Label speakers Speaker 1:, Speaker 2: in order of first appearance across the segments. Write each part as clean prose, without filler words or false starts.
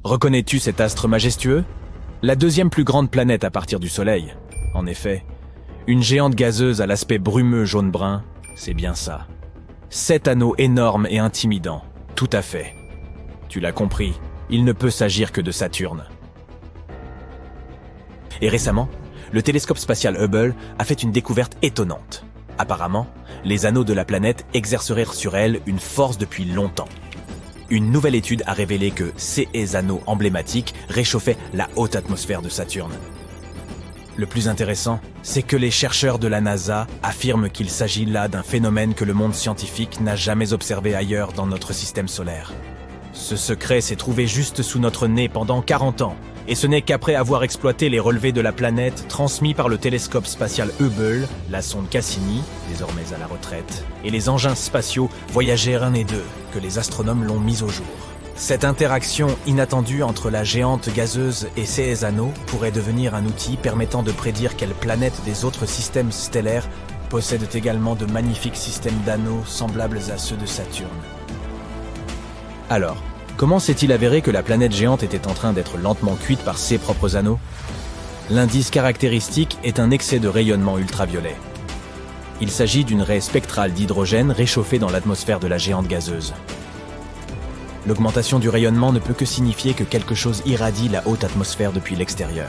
Speaker 1: Reconnais-tu cet astre majestueux? La deuxième plus grande planète à partir du Soleil. En effet, une géante gazeuse à l'aspect brumeux jaune-brun, c'est bien ça. 7 anneaux énormes et intimidants, tout à fait. Tu l'as compris, il ne peut s'agir que de Saturne. Et récemment, le télescope spatial Hubble a fait une découverte étonnante. Apparemment, les anneaux de la planète exerceraient sur elle une force depuis longtemps. Une nouvelle étude a révélé que ces anneaux emblématiques réchauffaient la haute atmosphère de Saturne. Le plus intéressant, c'est que les chercheurs de la NASA affirment qu'il s'agit là d'un phénomène que le monde scientifique n'a jamais observé ailleurs dans notre système solaire. Ce secret s'est trouvé juste sous notre nez pendant 40 ans, et ce n'est qu'après avoir exploité les relevés de la planète transmis par le télescope spatial Hubble, la sonde Cassini, désormais à la retraite, et les engins spatiaux Voyager 1 et 2, que les astronomes l'ont mis au jour. Cette interaction inattendue entre la géante gazeuse et ses anneaux pourrait devenir un outil permettant de prédire quelles planètes des autres systèmes stellaires possèdent également de magnifiques systèmes d'anneaux semblables à ceux de Saturne. Alors, comment s'est-il avéré que la planète géante était en train d'être lentement cuite par ses propres anneaux? L'indice caractéristique est un excès de rayonnement ultraviolet. Il s'agit d'une raie spectrale d'hydrogène réchauffée dans l'atmosphère de la géante gazeuse. L'augmentation du rayonnement ne peut que signifier que quelque chose irradie la haute atmosphère depuis l'extérieur.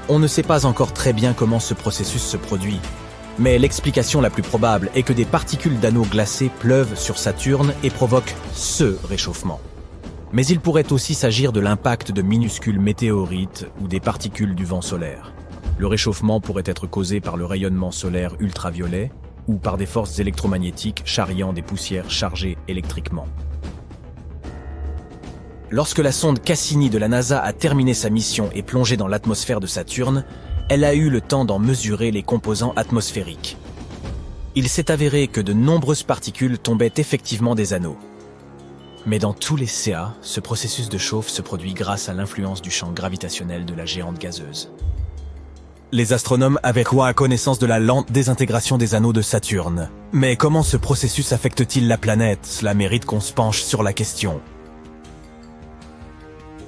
Speaker 1: On ne sait pas encore très bien comment ce processus se produit, mais l'explication la plus probable est que des particules d'anneaux glacés pleuvent sur Saturne et provoquent ce réchauffement. Mais il pourrait aussi s'agir de l'impact de minuscules météorites ou des particules du vent solaire. Le réchauffement pourrait être causé par le rayonnement solaire ultraviolet ou par des forces électromagnétiques charriant des poussières chargées électriquement. Lorsque la sonde Cassini de la NASA a terminé sa mission et plongé dans l'atmosphère de Saturne, elle a eu le temps d'en mesurer les composants atmosphériques. Il s'est avéré que de nombreuses particules tombaient effectivement des anneaux. Mais dans tous les CA, ce processus de chauffe se produit grâce à l'influence du champ gravitationnel de la géante gazeuse. Les astronomes avaient quoi à connaissance de la lente désintégration des anneaux de Saturne. Mais comment ce processus affecte-t-il la planète? Cela mérite qu'on se penche sur la question.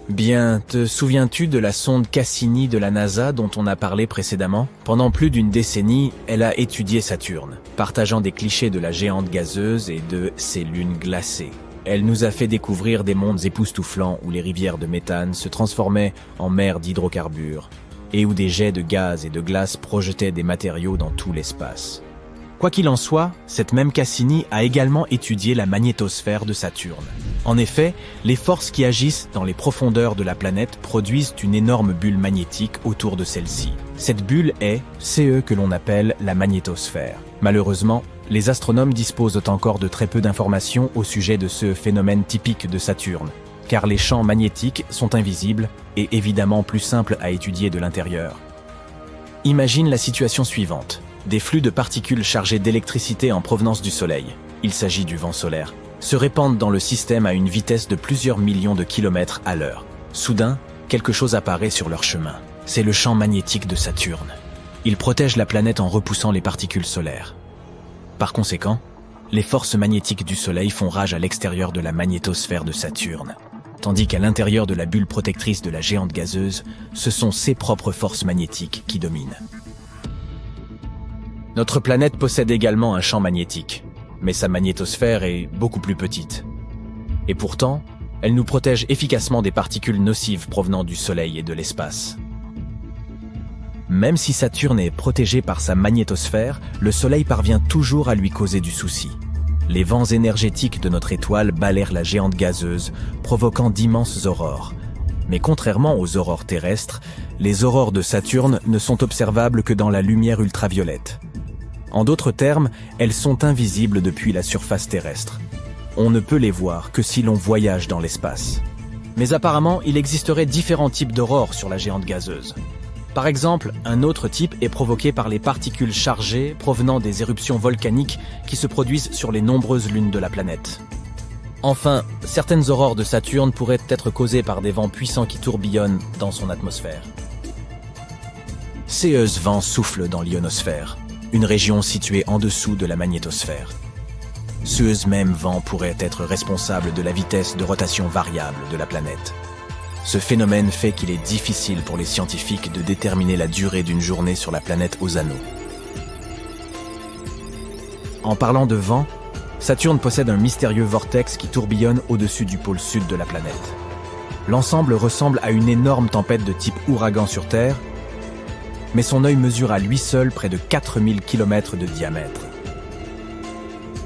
Speaker 1: Bien, te souviens-tu de la sonde Cassini de la NASA dont on a parlé précédemment? Pendant plus d'une décennie, elle a étudié Saturne, partageant des clichés de la géante gazeuse et de ses lunes glacées. Elle nous a fait découvrir des mondes époustouflants où les rivières de méthane se transformaient en mers d'hydrocarbures, et où des jets de gaz et de glace projetaient des matériaux dans tout l'espace. Quoi qu'il en soit, cette même Cassini a également étudié la magnétosphère de Saturne. En effet, les forces qui agissent dans les profondeurs de la planète produisent une énorme bulle magnétique autour de celle-ci. Cette bulle est ce que l'on appelle la magnétosphère. Malheureusement, les astronomes disposent encore de très peu d'informations au sujet de ce phénomène typique de Saturne, car les champs magnétiques sont invisibles et évidemment plus simples à étudier de l'intérieur. Imagine la situation suivante. Des flux de particules chargées d'électricité en provenance du Soleil, il s'agit du vent solaire, se répandent dans le système à une vitesse de plusieurs millions de kilomètres à l'heure. Soudain, quelque chose apparaît sur leur chemin. C'est le champ magnétique de Saturne. Il protège la planète en repoussant les particules solaires. Par conséquent, les forces magnétiques du Soleil font rage à l'extérieur de la magnétosphère de Saturne, tandis qu'à l'intérieur de la bulle protectrice de la géante gazeuse, ce sont ses propres forces magnétiques qui dominent. Notre planète possède également un champ magnétique, mais sa magnétosphère est beaucoup plus petite. Et pourtant, elle nous protège efficacement des particules nocives provenant du Soleil et de l'espace. Même si Saturne est protégé par sa magnétosphère, le Soleil parvient toujours à lui causer du souci. Les vents énergétiques de notre étoile balayent la géante gazeuse, provoquant d'immenses aurores. Mais contrairement aux aurores terrestres, les aurores de Saturne ne sont observables que dans la lumière ultraviolette. En d'autres termes, elles sont invisibles depuis la surface terrestre. On ne peut les voir que si l'on voyage dans l'espace. Mais apparemment, il existerait différents types d'aurores sur la géante gazeuse. Par exemple, un autre type est provoqué par les particules chargées provenant des éruptions volcaniques qui se produisent sur les nombreuses lunes de la planète. Enfin, certaines aurores de Saturne pourraient être causées par des vents puissants qui tourbillonnent dans son atmosphère. Ces vents soufflent dans l'ionosphère, une région située en dessous de la magnétosphère. Ce même vent pourrait être responsable de la vitesse de rotation variable de la planète. Ce phénomène fait qu'il est difficile pour les scientifiques de déterminer la durée d'une journée sur la planète aux anneaux. En parlant de vent, Saturne possède un mystérieux vortex qui tourbillonne au-dessus du pôle sud de la planète. L'ensemble ressemble à une énorme tempête de type ouragan sur Terre, mais son œil mesure à lui seul près de 4000 km de diamètre.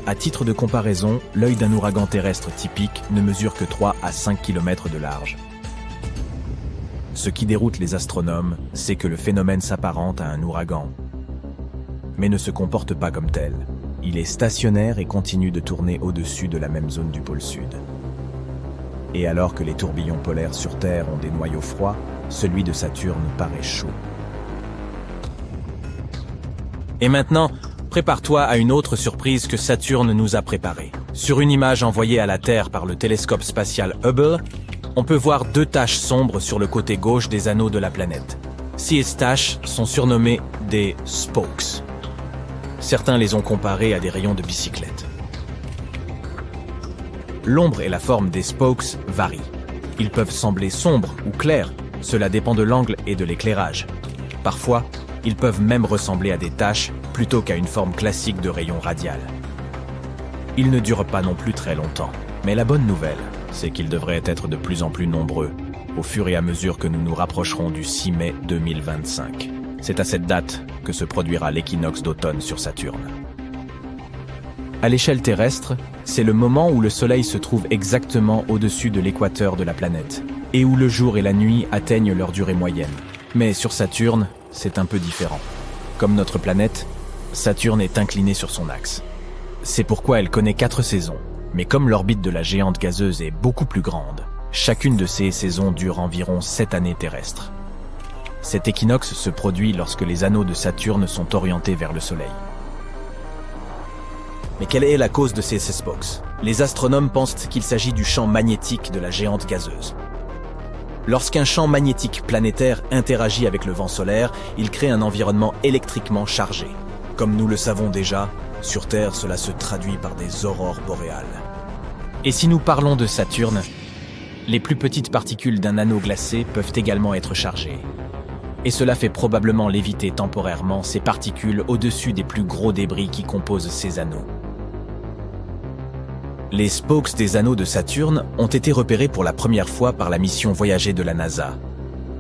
Speaker 1: À titre de comparaison, l'œil d'un ouragan terrestre typique ne mesure que 3 à 5 km de large. Ce qui déroute les astronomes, c'est que le phénomène s'apparente à un ouragan, mais ne se comporte pas comme tel. Il est stationnaire et continue de tourner au-dessus de la même zone du pôle sud. Et alors que les tourbillons polaires sur Terre ont des noyaux froids, celui de Saturne paraît chaud. Et maintenant, prépare-toi à une autre surprise que Saturne nous a préparée. Sur une image envoyée à la Terre par le télescope spatial Hubble, on peut voir 2 taches sombres sur le côté gauche des anneaux de la planète. Ces taches sont surnommées des spokes. Certains les ont comparées à des rayons de bicyclette. L'ombre et la forme des spokes varient. Ils peuvent sembler sombres ou clairs, cela dépend de l'angle et de l'éclairage. Parfois, ils peuvent même ressembler à des taches plutôt qu'à une forme classique de rayon radial. Ils ne durent pas non plus très longtemps, mais la bonne nouvelle, c'est qu'ils devraient être de plus en plus nombreux au fur et à mesure que nous nous rapprocherons du 6 mai 2025. C'est à cette date que se produira l'équinoxe d'automne sur Saturne. À l'échelle terrestre, c'est le moment où le Soleil se trouve exactement au-dessus de l'équateur de la planète, et où le jour et la nuit atteignent leur durée moyenne. Mais sur Saturne, c'est un peu différent. Comme notre planète, Saturne est inclinée sur son axe. C'est pourquoi elle connaît 4 saisons. Mais comme l'orbite de la géante gazeuse est beaucoup plus grande, chacune de ces saisons dure environ 7 années terrestres. Cet équinoxe se produit lorsque les anneaux de Saturne sont orientés vers le Soleil. Mais quelle est la cause de ces spokes? Les astronomes pensent qu'il s'agit du champ magnétique de la géante gazeuse. Lorsqu'un champ magnétique planétaire interagit avec le vent solaire, il crée un environnement électriquement chargé. Comme nous le savons déjà, sur Terre, cela se traduit par des aurores boréales. Et si nous parlons de Saturne, les plus petites particules d'un anneau glacé peuvent également être chargées. Et cela fait probablement léviter temporairement ces particules au-dessus des plus gros débris qui composent ces anneaux. Les spokes des anneaux de Saturne ont été repérés pour la première fois par la mission Voyager de la NASA.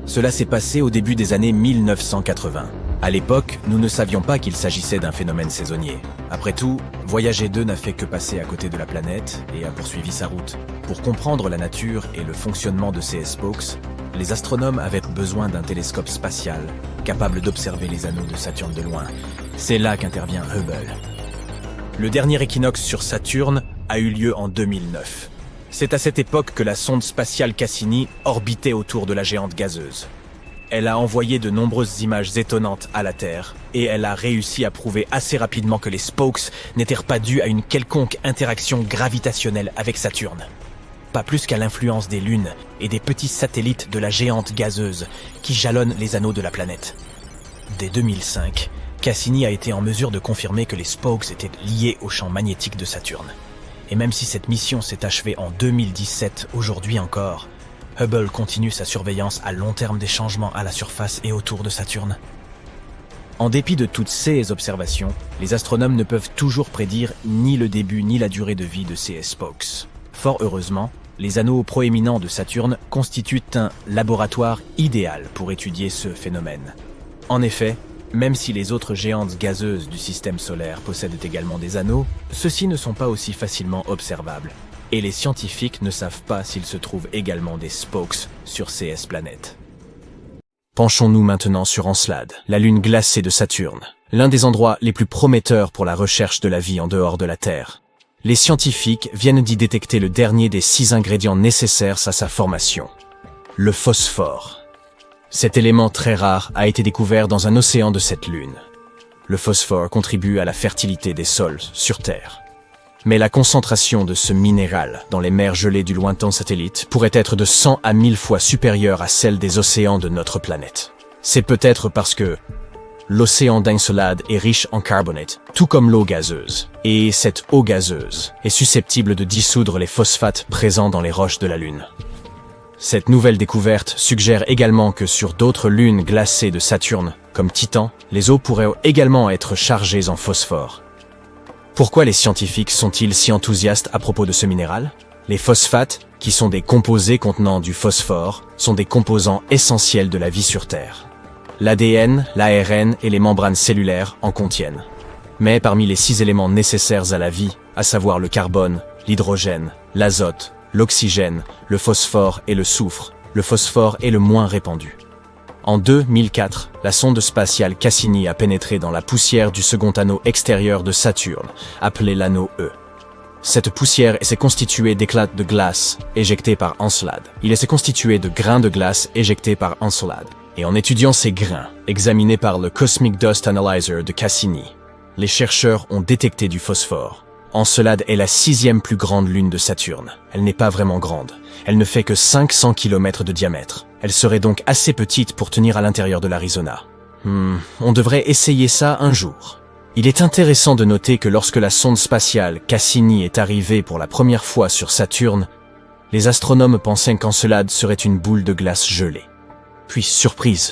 Speaker 1: Cela s'est passé au début des années 1980. À l'époque, nous ne savions pas qu'il s'agissait d'un phénomène saisonnier. Après tout, Voyager 2 n'a fait que passer à côté de la planète et a poursuivi sa route. Pour comprendre la nature et le fonctionnement de ces spokes, les astronomes avaient besoin d'un télescope spatial capable d'observer les anneaux de Saturne de loin. C'est là qu'intervient Hubble. Le dernier équinoxe sur Saturne a eu lieu en 2009. C'est à cette époque que la sonde spatiale Cassini orbitait autour de la géante gazeuse. Elle a envoyé de nombreuses images étonnantes à la Terre, et elle a réussi à prouver assez rapidement que les spokes n'étaient pas dus à une quelconque interaction gravitationnelle avec Saturne. Pas plus qu'à l'influence des lunes et des petits satellites de la géante gazeuse qui jalonnent les anneaux de la planète. Dès 2005, Cassini a été en mesure de confirmer que les spokes étaient liés au champ magnétique de Saturne. Et même si cette mission s'est achevée en 2017, aujourd'hui encore, Hubble continue sa surveillance à long terme des changements à la surface et autour de Saturne. En dépit de toutes ces observations, les astronomes ne peuvent toujours prédire ni le début ni la durée de vie de ces spokes. Fort heureusement, les anneaux proéminents de Saturne constituent un laboratoire idéal pour étudier ce phénomène. En effet, même si les autres géantes gazeuses du système solaire possèdent également des anneaux, ceux-ci ne sont pas aussi facilement observables. Et les scientifiques ne savent pas s'il se trouve également des spokes sur ces planètes. Penchons-nous maintenant sur Encelade, la lune glacée de Saturne, l'un des endroits les plus prometteurs pour la recherche de la vie en dehors de la Terre. Les scientifiques viennent d'y détecter le dernier des 6 ingrédients nécessaires à sa formation, le phosphore. Cet élément très rare a été découvert dans un océan de cette lune. Le phosphore contribue à la fertilité des sols sur Terre. Mais la concentration de ce minéral dans les mers gelées du lointain satellite pourrait être de 100 à 1000 fois supérieure à celle des océans de notre planète. C'est peut-être parce que l'océan d'Encelade est riche en carbonate, tout comme l'eau gazeuse. Et cette eau gazeuse est susceptible de dissoudre les phosphates présents dans les roches de la Lune. Cette nouvelle découverte suggère également que sur d'autres lunes glacées de Saturne, comme Titan, les eaux pourraient également être chargées en phosphore. Pourquoi les scientifiques sont-ils si enthousiastes à propos de ce minéral? Les phosphates, qui sont des composés contenant du phosphore, sont des composants essentiels de la vie sur Terre. L'ADN, l'ARN et les membranes cellulaires en contiennent. Mais parmi les 6 éléments nécessaires à la vie, à savoir le carbone, l'hydrogène, l'azote, l'oxygène, le phosphore et le soufre, le phosphore est le moins répandu. En 2004, la sonde spatiale Cassini a pénétré dans la poussière du second anneau extérieur de Saturne, appelé l'anneau E. Cette poussière s'est constituée d'éclats de glace éjectés par Encelade. Il s'est constitué de grains de glace éjectés par Encelade. Et en étudiant ces grains, examinés par le Cosmic Dust Analyzer de Cassini, les chercheurs ont détecté du phosphore. Encelade est la 6e plus grande lune de Saturne. Elle n'est pas vraiment grande. Elle ne fait que 500 km de diamètre. Elle serait donc assez petite pour tenir à l'intérieur de l'Arizona. On devrait essayer ça un jour. Il est intéressant de noter que lorsque la sonde spatiale Cassini est arrivée pour la première fois sur Saturne, les astronomes pensaient qu'Encelade serait une boule de glace gelée. Puis, surprise!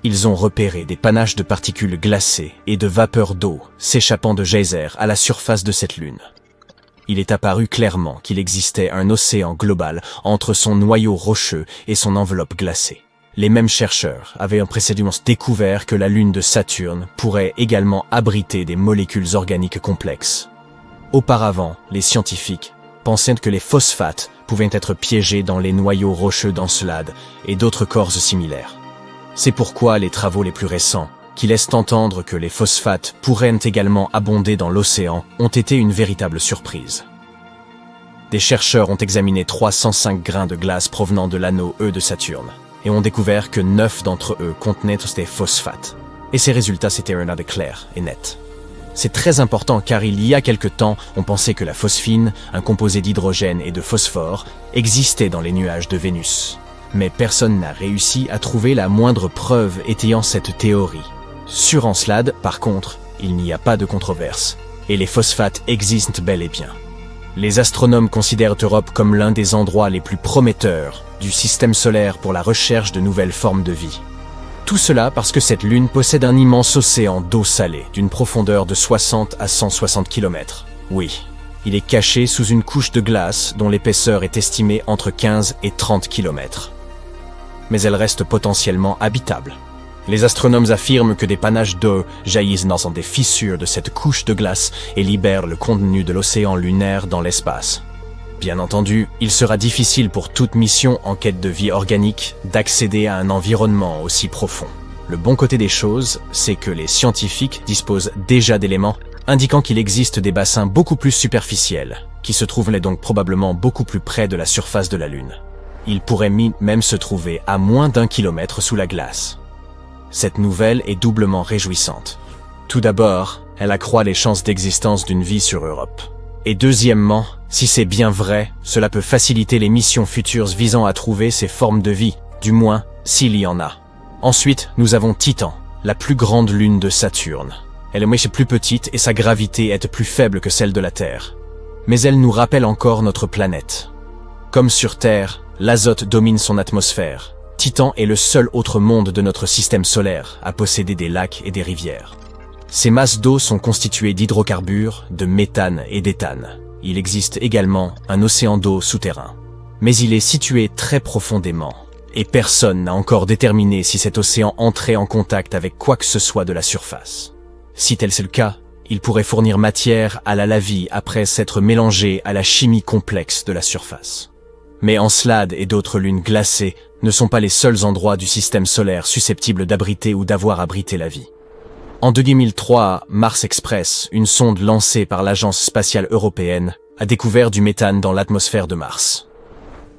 Speaker 1: Ils ont repéré des panaches de particules glacées et de vapeurs d'eau s'échappant de geysers à la surface de cette lune. Il est apparu clairement qu'il existait un océan global entre son noyau rocheux et son enveloppe glacée. Les mêmes chercheurs avaient précédemment découvert que la lune de Saturne pourrait également abriter des molécules organiques complexes. Auparavant, les scientifiques pensaient que les phosphates pouvaient être piégés dans les noyaux rocheux d'Encelade et d'autres corps similaires. C'est pourquoi les travaux les plus récents, qui laissent entendre que les phosphates pourraient également abonder dans l'océan, ont été une véritable surprise. Des chercheurs ont examiné 305 grains de glace provenant de l'anneau E de Saturne et ont découvert que 9 d'entre eux contenaient des phosphates. Et ces résultats étaient clairs et nets. C'est très important car il y a quelque temps, on pensait que la phosphine, un composé d'hydrogène et de phosphore, existait dans les nuages de Vénus. Mais personne n'a réussi à trouver la moindre preuve étayant cette théorie. Sur Encelade, par contre, il n'y a pas de controverse, et les phosphates existent bel et bien. Les astronomes considèrent Europe comme l'un des endroits les plus prometteurs du système solaire pour la recherche de nouvelles formes de vie. Tout cela parce que cette lune possède un immense océan d'eau salée d'une profondeur de 60 à 160 km. Oui, il est caché sous une couche de glace dont l'épaisseur est estimée entre 15 et 30 km. Mais elle reste potentiellement habitable. Les astronomes affirment que des panaches d'eau jaillissent dans des fissures de cette couche de glace et libèrent le contenu de l'océan lunaire dans l'espace. Bien entendu, il sera difficile pour toute mission en quête de vie organique d'accéder à un environnement aussi profond. Le bon côté des choses, c'est que les scientifiques disposent déjà d'éléments indiquant qu'il existe des bassins beaucoup plus superficiels, qui se trouveraient donc probablement beaucoup plus près de la surface de la Lune. Ils pourraient même se trouver à moins d'1 kilomètre sous la glace. Cette nouvelle est doublement réjouissante. Tout d'abord, elle accroît les chances d'existence d'une vie sur Europe. Et deuxièmement, si c'est bien vrai, cela peut faciliter les missions futures visant à trouver ces formes de vie, du moins s'il y en a. Ensuite, nous avons Titan, la plus grande lune de Saturne. Elle est plus petite et sa gravité est plus faible que celle de la Terre. Mais elle nous rappelle encore notre planète. Comme sur Terre, l'azote domine son atmosphère. Titan est le seul autre monde de notre système solaire à posséder des lacs et des rivières. Ces masses d'eau sont constituées d'hydrocarbures, de méthane et d'éthane. Il existe également un océan d'eau souterrain. Mais il est situé très profondément, et personne n'a encore déterminé si cet océan entrait en contact avec quoi que ce soit de la surface. Si tel est le cas, il pourrait fournir matière à la vie après s'être mélangé à la chimie complexe de la surface. Mais Encelade et d'autres lunes glacées ne sont pas les seuls endroits du système solaire susceptibles d'abriter ou d'avoir abrité la vie. En 2003, Mars Express, une sonde lancée par l'Agence spatiale européenne, a découvert du méthane dans l'atmosphère de Mars.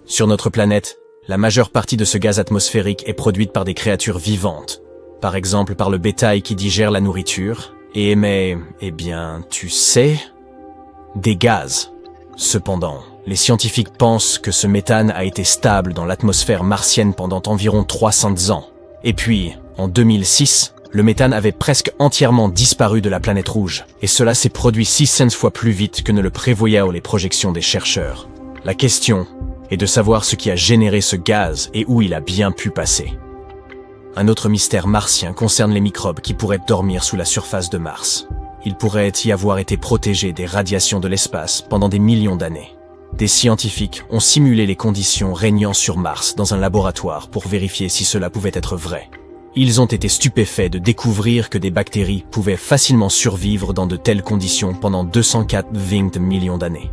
Speaker 1: Sur notre planète, la majeure partie de ce gaz atmosphérique est produite par des créatures vivantes, par exemple par le bétail qui digère la nourriture et émet, tu sais, des gaz. Cependant, les scientifiques pensent que ce méthane a été stable dans l'atmosphère martienne pendant environ 300 ans. Et puis, En 2006, le méthane avait presque entièrement disparu de la planète rouge, et cela s'est produit 600 fois plus vite que ne le prévoyaient les projections des chercheurs. La question est de savoir ce qui a généré ce gaz et où il a bien pu passer. Un autre mystère martien concerne les microbes qui pourraient dormir sous la surface de Mars. Ils pourraient y avoir été protégés des radiations de l'espace pendant des millions d'années. Des scientifiques ont simulé les conditions régnant sur Mars dans un laboratoire pour vérifier si cela pouvait être vrai. Ils ont été stupéfaits de découvrir que des bactéries pouvaient facilement survivre dans de telles conditions pendant 220 millions d'années.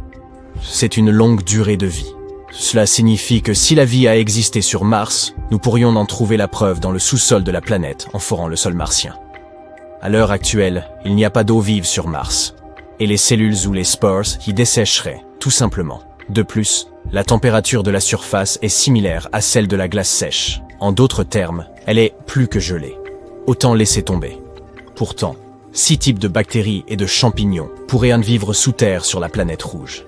Speaker 1: C'est une longue durée de vie. Cela signifie que si la vie a existé sur Mars, nous pourrions en trouver la preuve dans le sous-sol de la planète en forant le sol martien. À l'heure actuelle, il n'y a pas d'eau vive sur Mars, et les cellules ou les spores y dessécheraient, tout simplement. De plus, la température de la surface est similaire à celle de la glace sèche. En d'autres termes, elle est plus que gelée. Autant laisser tomber. Pourtant, 6 types de bactéries et de champignons pourraient en vivre sous terre sur la planète rouge.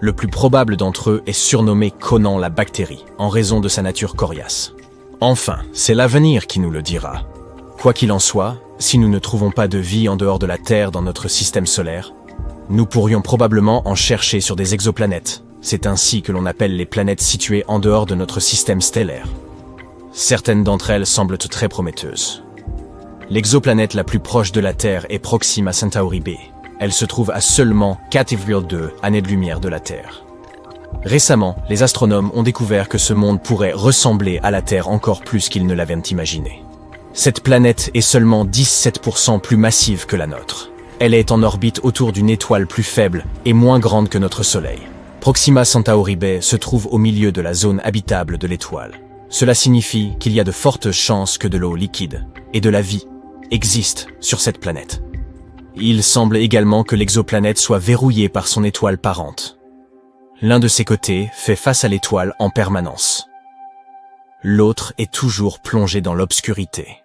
Speaker 1: Le plus probable d'entre eux est surnommé Conan la bactérie, en raison de sa nature coriace. Enfin, c'est l'avenir qui nous le dira. Quoi qu'il en soit, si nous ne trouvons pas de vie en dehors de la Terre dans notre système solaire, nous pourrions probablement en chercher sur des exoplanètes. C'est ainsi que l'on appelle les planètes situées en dehors de notre système stellaire. Certaines d'entre elles semblent très prometteuses. L'exoplanète la plus proche de la Terre est Proxima Centauri b. Elle se trouve à seulement 4,2 années-lumière de la Terre. Récemment, les astronomes ont découvert que ce monde pourrait ressembler à la Terre encore plus qu'ils ne l'avaient imaginé. Cette planète est seulement 17% plus massive que la nôtre. Elle est en orbite autour d'une étoile plus faible et moins grande que notre Soleil. Proxima Centauri b se trouve au milieu de la zone habitable de l'étoile. Cela signifie qu'il y a de fortes chances que de l'eau liquide et de la vie existent sur cette planète. Il semble également que l'exoplanète soit verrouillée par son étoile parente. L'un de ses côtés fait face à l'étoile en permanence. L'autre est toujours plongé dans l'obscurité.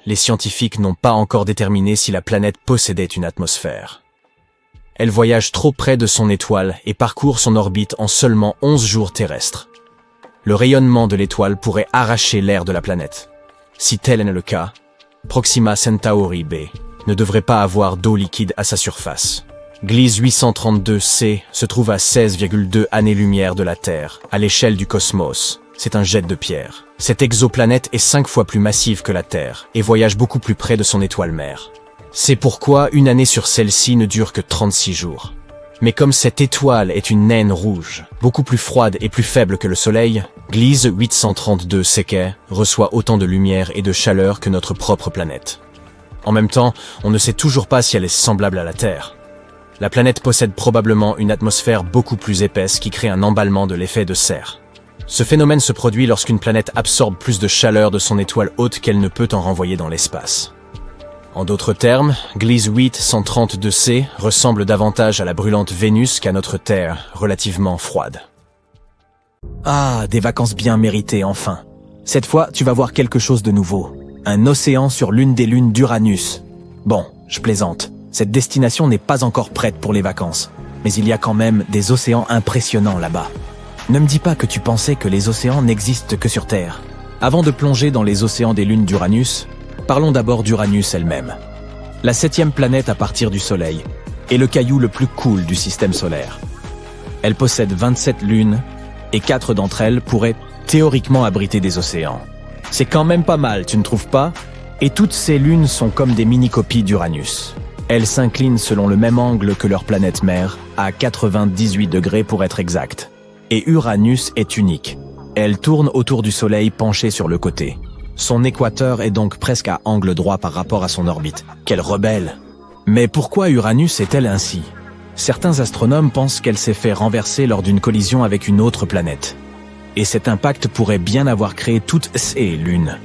Speaker 1: Les scientifiques n'ont pas encore déterminé si la planète possédait une atmosphère. Elle voyage trop près de son étoile et parcourt son orbite en seulement 11 jours terrestres. Le rayonnement de l'étoile pourrait arracher l'air de la planète. Si tel est le cas, Proxima Centauri b ne devrait pas avoir d'eau liquide à sa surface. Gliese 832c se trouve à 16,2 années-lumière de la Terre, à l'échelle du cosmos. C'est un jet de pierre. Cette exoplanète est 5 fois plus massive que la Terre et voyage beaucoup plus près de son étoile mère. C'est pourquoi une année sur celle-ci ne dure que 36 jours. Mais comme cette étoile est une naine rouge, beaucoup plus froide et plus faible que le Soleil, Gliese 832c reçoit autant de lumière et de chaleur que notre propre planète. En même temps, on ne sait toujours pas si elle est semblable à la Terre. La planète possède probablement une atmosphère beaucoup plus épaisse qui crée un emballement de l'effet de serre. Ce phénomène se produit lorsqu'une planète absorbe plus de chaleur de son étoile haute qu'elle ne peut en renvoyer dans l'espace. En d'autres termes, Gliese 832c ressemble davantage à la brûlante Vénus qu'à notre Terre, relativement froide.
Speaker 2: Ah, des vacances bien méritées enfin. Cette fois, tu vas voir quelque chose de nouveau. Un océan sur l'une des lunes d'Uranus. Bon, je plaisante. Cette destination n'est pas encore prête pour les vacances. Mais il y a quand même des océans impressionnants là-bas. Ne me dis pas que tu pensais que les océans n'existent que sur Terre. Avant de plonger dans les océans des lunes d'Uranus, parlons d'abord d'Uranus elle-même. La 7e planète à partir du Soleil, est le caillou le plus cool du système solaire. Elle possède 27 lunes, et 4 d'entre elles pourraient théoriquement abriter des océans. C'est quand même pas mal, tu ne trouves pas? Et toutes ces lunes sont comme des mini-copies d'Uranus. Elles s'inclinent selon le même angle que leur planète mère, à 98 degrés pour être exact. Et Uranus est unique. Elle tourne autour du Soleil penchée sur le côté. Son équateur est donc presque à angle droit par rapport à son orbite. Quelle rebelle! Mais pourquoi Uranus est-elle ainsi? Certains astronomes pensent qu'elle s'est fait renverser lors d'une collision avec une autre planète. Et cet impact pourrait bien avoir créé toutes ces lunes.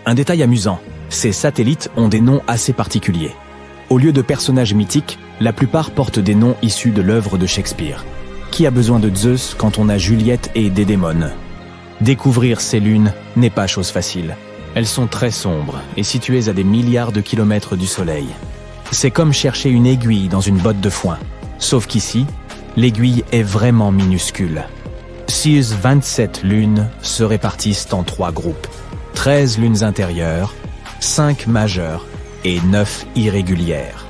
Speaker 2: Un détail amusant, ces satellites ont des noms assez particuliers. Au lieu de personnages mythiques, la plupart portent des noms issus de l'œuvre de Shakespeare. Qui a besoin de Zeus quand on a Juliette et Dédémone? Découvrir ces lunes n'est pas chose facile. Elles sont très sombres et situées à des milliards de kilomètres du Soleil. C'est comme chercher une aiguille dans une botte de foin. Sauf qu'ici, l'aiguille est vraiment minuscule. Ces 27 lunes se répartissent en 3 groupes. 13 lunes intérieures
Speaker 1: 5 majeures et 9 irrégulières.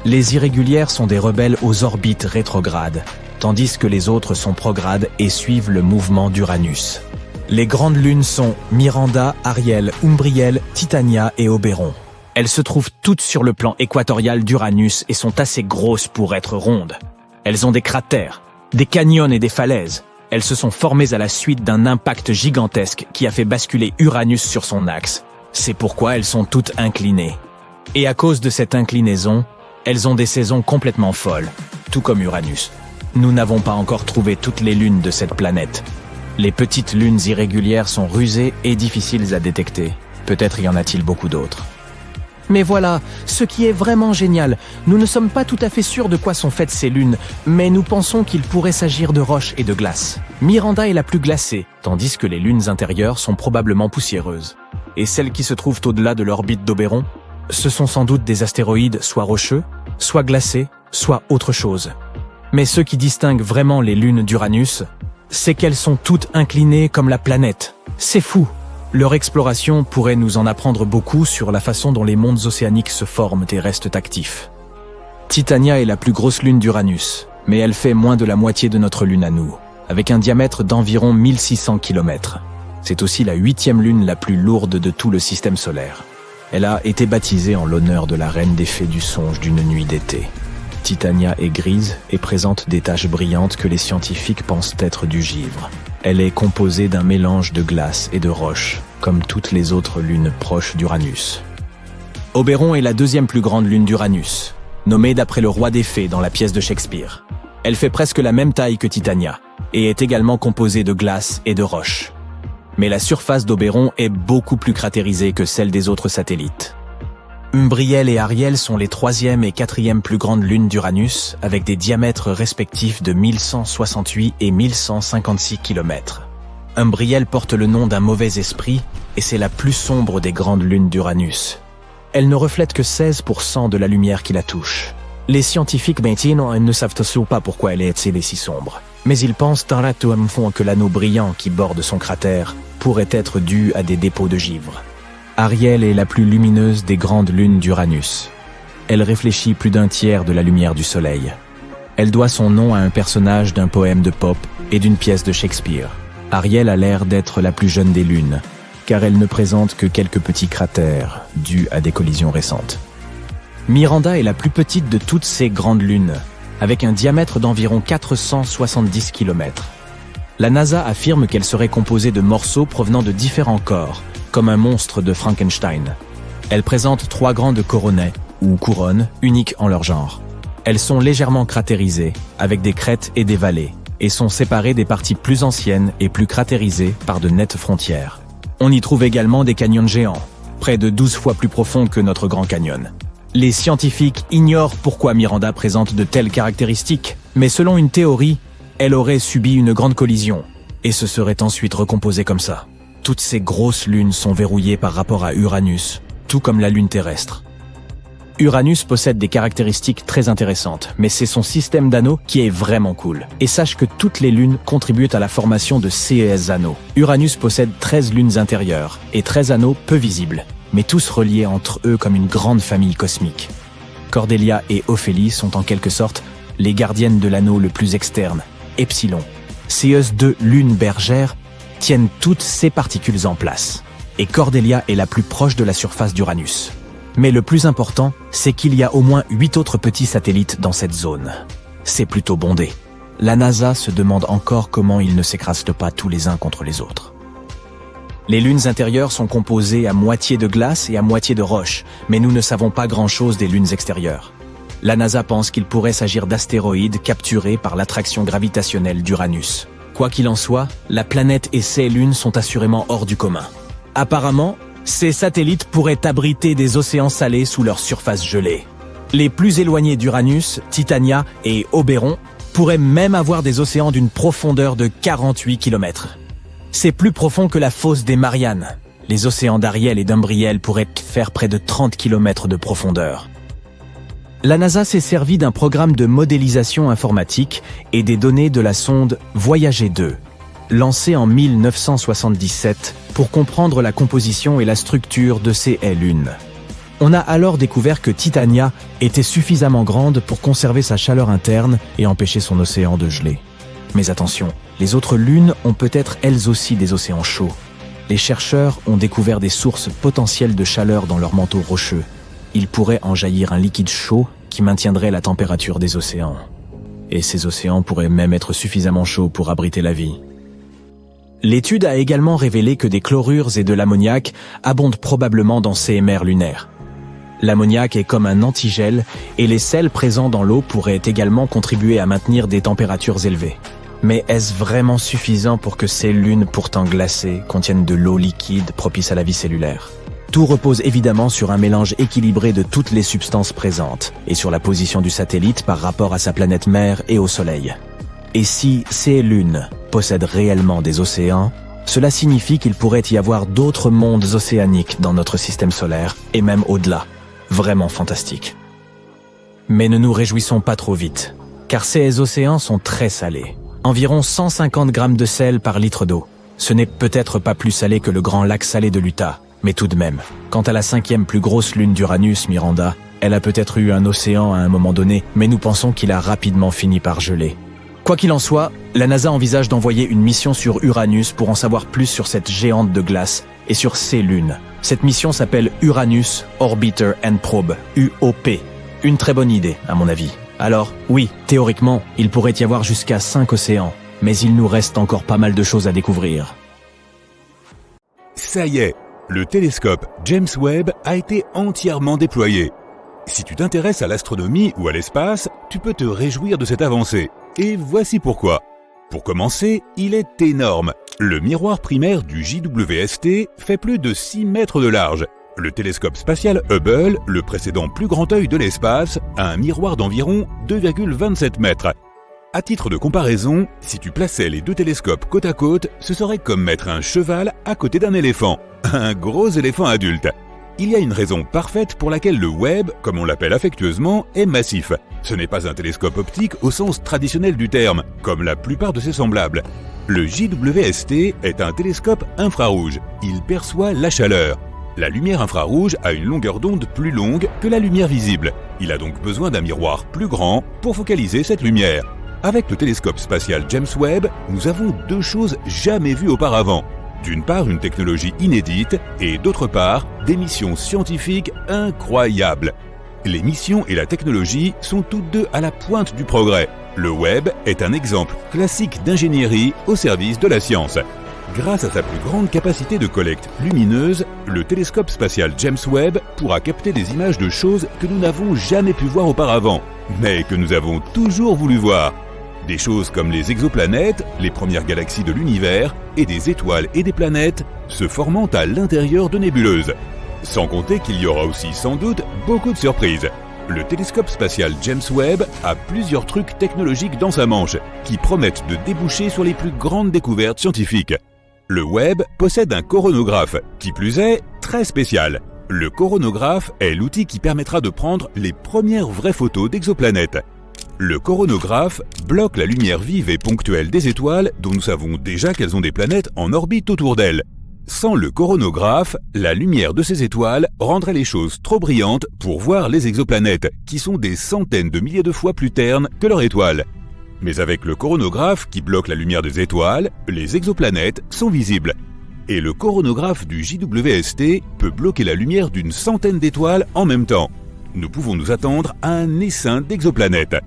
Speaker 1: Les irrégulières sont des rebelles aux orbites rétrogrades, tandis que les autres sont progrades et suivent le mouvement d'Uranus. Les grandes lunes sont Miranda, Ariel, Umbriel, Titania et Oberon. Elles se trouvent toutes sur le plan équatorial d'Uranus et sont assez grosses pour être rondes. Elles ont des cratères, des canyons et des falaises. Elles se sont formées à la suite d'un impact gigantesque qui a fait basculer Uranus sur son axe. C'est pourquoi elles sont toutes inclinées. Et à cause de cette inclinaison, elles ont des saisons complètement folles, tout comme Uranus. Nous n'avons pas encore trouvé toutes les lunes de cette planète. Les petites lunes irrégulières sont rusées et difficiles à détecter. Peut-être y en a-t-il beaucoup d'autres.
Speaker 2: Mais voilà, ce qui est vraiment génial, nous ne sommes pas tout à fait sûrs de quoi sont faites ces lunes, mais nous pensons qu'il pourrait s'agir de roches et de glace. Miranda est la plus glacée, tandis que les lunes intérieures sont probablement poussiéreuses. Et celles qui se trouvent au-delà de l'orbite d'Oberon, ce sont sans doute des astéroïdes soit rocheux, soit glacés, soit autre chose. Mais ce qui distingue vraiment les lunes d'Uranus, c'est qu'elles sont toutes inclinées comme la planète. C'est fou. Leur exploration pourrait nous en apprendre beaucoup sur la façon dont les mondes océaniques se forment et restent actifs. Titania est la plus grosse lune d'Uranus, mais elle fait moins de la moitié de notre lune à nous, avec un diamètre d'environ 1600 km. C'est aussi la 8e lune la plus lourde de tout le système solaire. Elle a été baptisée en l'honneur de la reine des fées du songe d'une nuit d'été. Titania est grise et présente des taches brillantes que les scientifiques pensent être du givre. Elle est composée d'un mélange de glace et de roche, comme toutes les autres lunes proches d'Uranus. Oberon est la 2e plus grande lune d'Uranus, nommée d'après le roi des fées dans la pièce de Shakespeare. Elle fait presque la même taille que Titania, et est également composée de glace et de roche. Mais la surface d'Oberon est beaucoup plus cratérisée que celle des autres satellites. Umbriel et Ariel sont les 3e et 4e plus grandes lunes d'Uranus, avec des diamètres respectifs de 1168 et 1156 km. Umbriel porte le nom d'un mauvais esprit, et c'est la plus sombre des grandes lunes d'Uranus. Elle ne reflète que 16% de la lumière qui la touche. Les scientifiques ne savent toujours pas pourquoi elle est si sombre, mais ils pensent que l'anneau brillant qui borde son cratère pourrait être dû à des dépôts de givre. Ariel est la plus lumineuse des grandes lunes d'Uranus. Elle réfléchit plus d'un tiers de la lumière du soleil. Elle doit son nom à un personnage d'un poème de Pope et d'une pièce de Shakespeare. Ariel a l'air d'être la plus jeune des lunes, car elle ne présente que quelques petits cratères dus à des collisions récentes. Miranda est la plus petite de toutes ces grandes lunes, avec un diamètre d'environ 470 km. La NASA affirme qu'elle serait composée de morceaux provenant de différents corps, comme un monstre de Frankenstein. Elle présente 3 grandes coronets, ou couronnes, uniques en leur genre. Elles sont légèrement cratérisées, avec des crêtes et des vallées, et sont séparées des parties plus anciennes et plus cratérisées par de nettes frontières. On y trouve également des canyons géants, près de 12 fois plus profonds que notre Grand Canyon. Les scientifiques ignorent pourquoi Miranda présente de telles caractéristiques, mais selon une théorie, elle aurait subi une grande collision, et se serait ensuite recomposée comme ça. Toutes ces grosses lunes sont verrouillées par rapport à Uranus, tout comme la Lune terrestre. Uranus possède des caractéristiques très intéressantes, mais c'est son système d'anneaux qui est vraiment cool. Et sache que toutes les lunes contribuent à la formation de ces anneaux. Uranus possède 13 lunes intérieures et 13 anneaux peu visibles, mais tous reliés entre eux comme une grande famille cosmique. Cordelia et Ophélie sont en quelque sorte les gardiennes de l'anneau le plus externe, Epsilon. Ces 2 lunes bergères tiennent toutes ces particules en place. Et Cordelia est la plus proche de la surface d'Uranus. Mais le plus important, c'est qu'il y a au moins 8 autres petits satellites dans cette zone. C'est plutôt bondé. La NASA se demande encore comment ils ne s'écrasent pas tous les uns contre les autres. Les lunes intérieures sont composées à moitié de glace et à moitié de roche, mais nous ne savons pas grand-chose des lunes extérieures. La NASA pense qu'il pourrait s'agir d'astéroïdes capturés par l'attraction gravitationnelle d'Uranus. Quoi qu'il en soit, la planète et ses lunes sont assurément hors du commun. Apparemment, ces satellites pourraient abriter des océans salés sous leur surface gelée. Les plus éloignés d'Uranus, Titania et Oberon, pourraient même avoir des océans d'une profondeur de 48 km. C'est plus profond que la fosse des Mariannes. Les océans d'Ariel et d'Umbriel pourraient faire près de 30 km de profondeur. La NASA s'est servie d'un programme de modélisation informatique et des données de la sonde Voyager 2, lancée en 1977
Speaker 1: pour comprendre la composition et la structure de ces lunes. On a alors découvert que Titania était suffisamment grande pour conserver sa chaleur interne et empêcher son océan de geler. Mais attention, les autres lunes ont peut-être elles aussi des océans chauds. Les chercheurs ont découvert des sources potentielles de chaleur dans leurs manteaux rocheux. Il pourrait en jaillir un liquide chaud qui maintiendrait la température des océans. Et ces océans pourraient même être suffisamment chauds pour abriter la vie. L'étude a également révélé que des chlorures et de l'ammoniac abondent probablement dans ces mers lunaires. L'ammoniac est comme un antigel et les sels présents dans l'eau pourraient également contribuer à maintenir des températures élevées. Mais est-ce vraiment suffisant pour que ces lunes pourtant glacées contiennent de l'eau liquide propice à la vie cellulaire? Tout repose évidemment sur un mélange équilibré de toutes les substances présentes et sur la position du satellite par rapport à sa planète mère et au Soleil. Et si ces lunes possèdent réellement des océans, cela signifie qu'il pourrait y avoir d'autres mondes océaniques dans notre système solaire et même au-delà. Vraiment fantastique. Mais ne nous réjouissons pas trop vite, car ces océans sont très salés. Environ 150 grammes de sel par litre d'eau. Ce n'est peut-être pas plus salé que le grand lac salé de l'Utah, mais tout de même. Quant à la 5e plus grosse lune d'Uranus, Miranda, elle a peut-être eu un océan à un moment donné, mais nous pensons qu'il a rapidement fini par geler. Quoi qu'il en soit, la NASA envisage d'envoyer une mission sur Uranus pour en savoir plus sur cette géante de glace et sur ces lunes. Cette mission s'appelle Uranus Orbiter and Probe, UOP. Une très bonne idée, à mon avis. Alors, oui, théoriquement, il pourrait y avoir jusqu'à 5 océans, mais il nous reste encore pas mal de choses à découvrir.
Speaker 3: Ça y est, le télescope James Webb a été entièrement déployé. Si tu t'intéresses à l'astronomie ou à l'espace, tu peux te réjouir de cette avancée. Et voici pourquoi. Pour commencer, il est énorme. Le miroir primaire du JWST fait plus de 6 mètres de large. Le télescope spatial Hubble, le précédent plus grand œil de l'espace, a un miroir d'environ 2,27 mètres. À titre de comparaison, si tu plaçais les deux télescopes côte à côte, ce serait comme mettre un cheval à côté d'un éléphant. Un gros éléphant adulte. Il y a une raison parfaite pour laquelle le Webb, comme on l'appelle affectueusement, est massif. Ce n'est pas un télescope optique au sens traditionnel du terme, comme la plupart de ses semblables. Le JWST est un télescope infrarouge. Il perçoit la chaleur. La lumière infrarouge a une longueur d'onde plus longue que la lumière visible. Il a donc besoin d'un miroir plus grand pour focaliser cette lumière. Avec le télescope spatial James Webb, nous avons deux choses jamais vues auparavant. D'une part, une technologie inédite et d'autre part, des missions scientifiques incroyables. Les missions et la technologie sont toutes deux à la pointe du progrès. Le Webb est un exemple classique d'ingénierie au service de la science. Grâce à sa plus grande capacité de collecte lumineuse, le télescope spatial James Webb pourra capter des images de choses que nous n'avons jamais pu voir auparavant, mais que nous avons toujours voulu voir. Des choses comme les exoplanètes, les premières galaxies de l'univers, et des étoiles et des planètes se formant à l'intérieur de nébuleuses. Sans compter qu'il y aura aussi sans doute beaucoup de surprises. Le télescope spatial James Webb a plusieurs trucs technologiques dans sa manche, qui promettent de déboucher sur les plus grandes découvertes scientifiques. Le Webb possède un coronographe, qui plus est, très spécial. Le coronographe est l'outil qui permettra de prendre les premières vraies photos d'exoplanètes. Le coronographe bloque la lumière vive et ponctuelle des étoiles dont nous savons déjà qu'elles ont des planètes en orbite autour d'elles. Sans le coronographe, la lumière de ces étoiles rendrait les choses trop brillantes pour voir les exoplanètes, qui sont des centaines de milliers de fois plus ternes que leur étoile. Mais avec le coronographe qui bloque la lumière des étoiles, les exoplanètes sont visibles. Et le coronographe du JWST peut bloquer la lumière d'une centaine d'étoiles en même temps. Nous pouvons nous attendre à un essaim d'exoplanètes.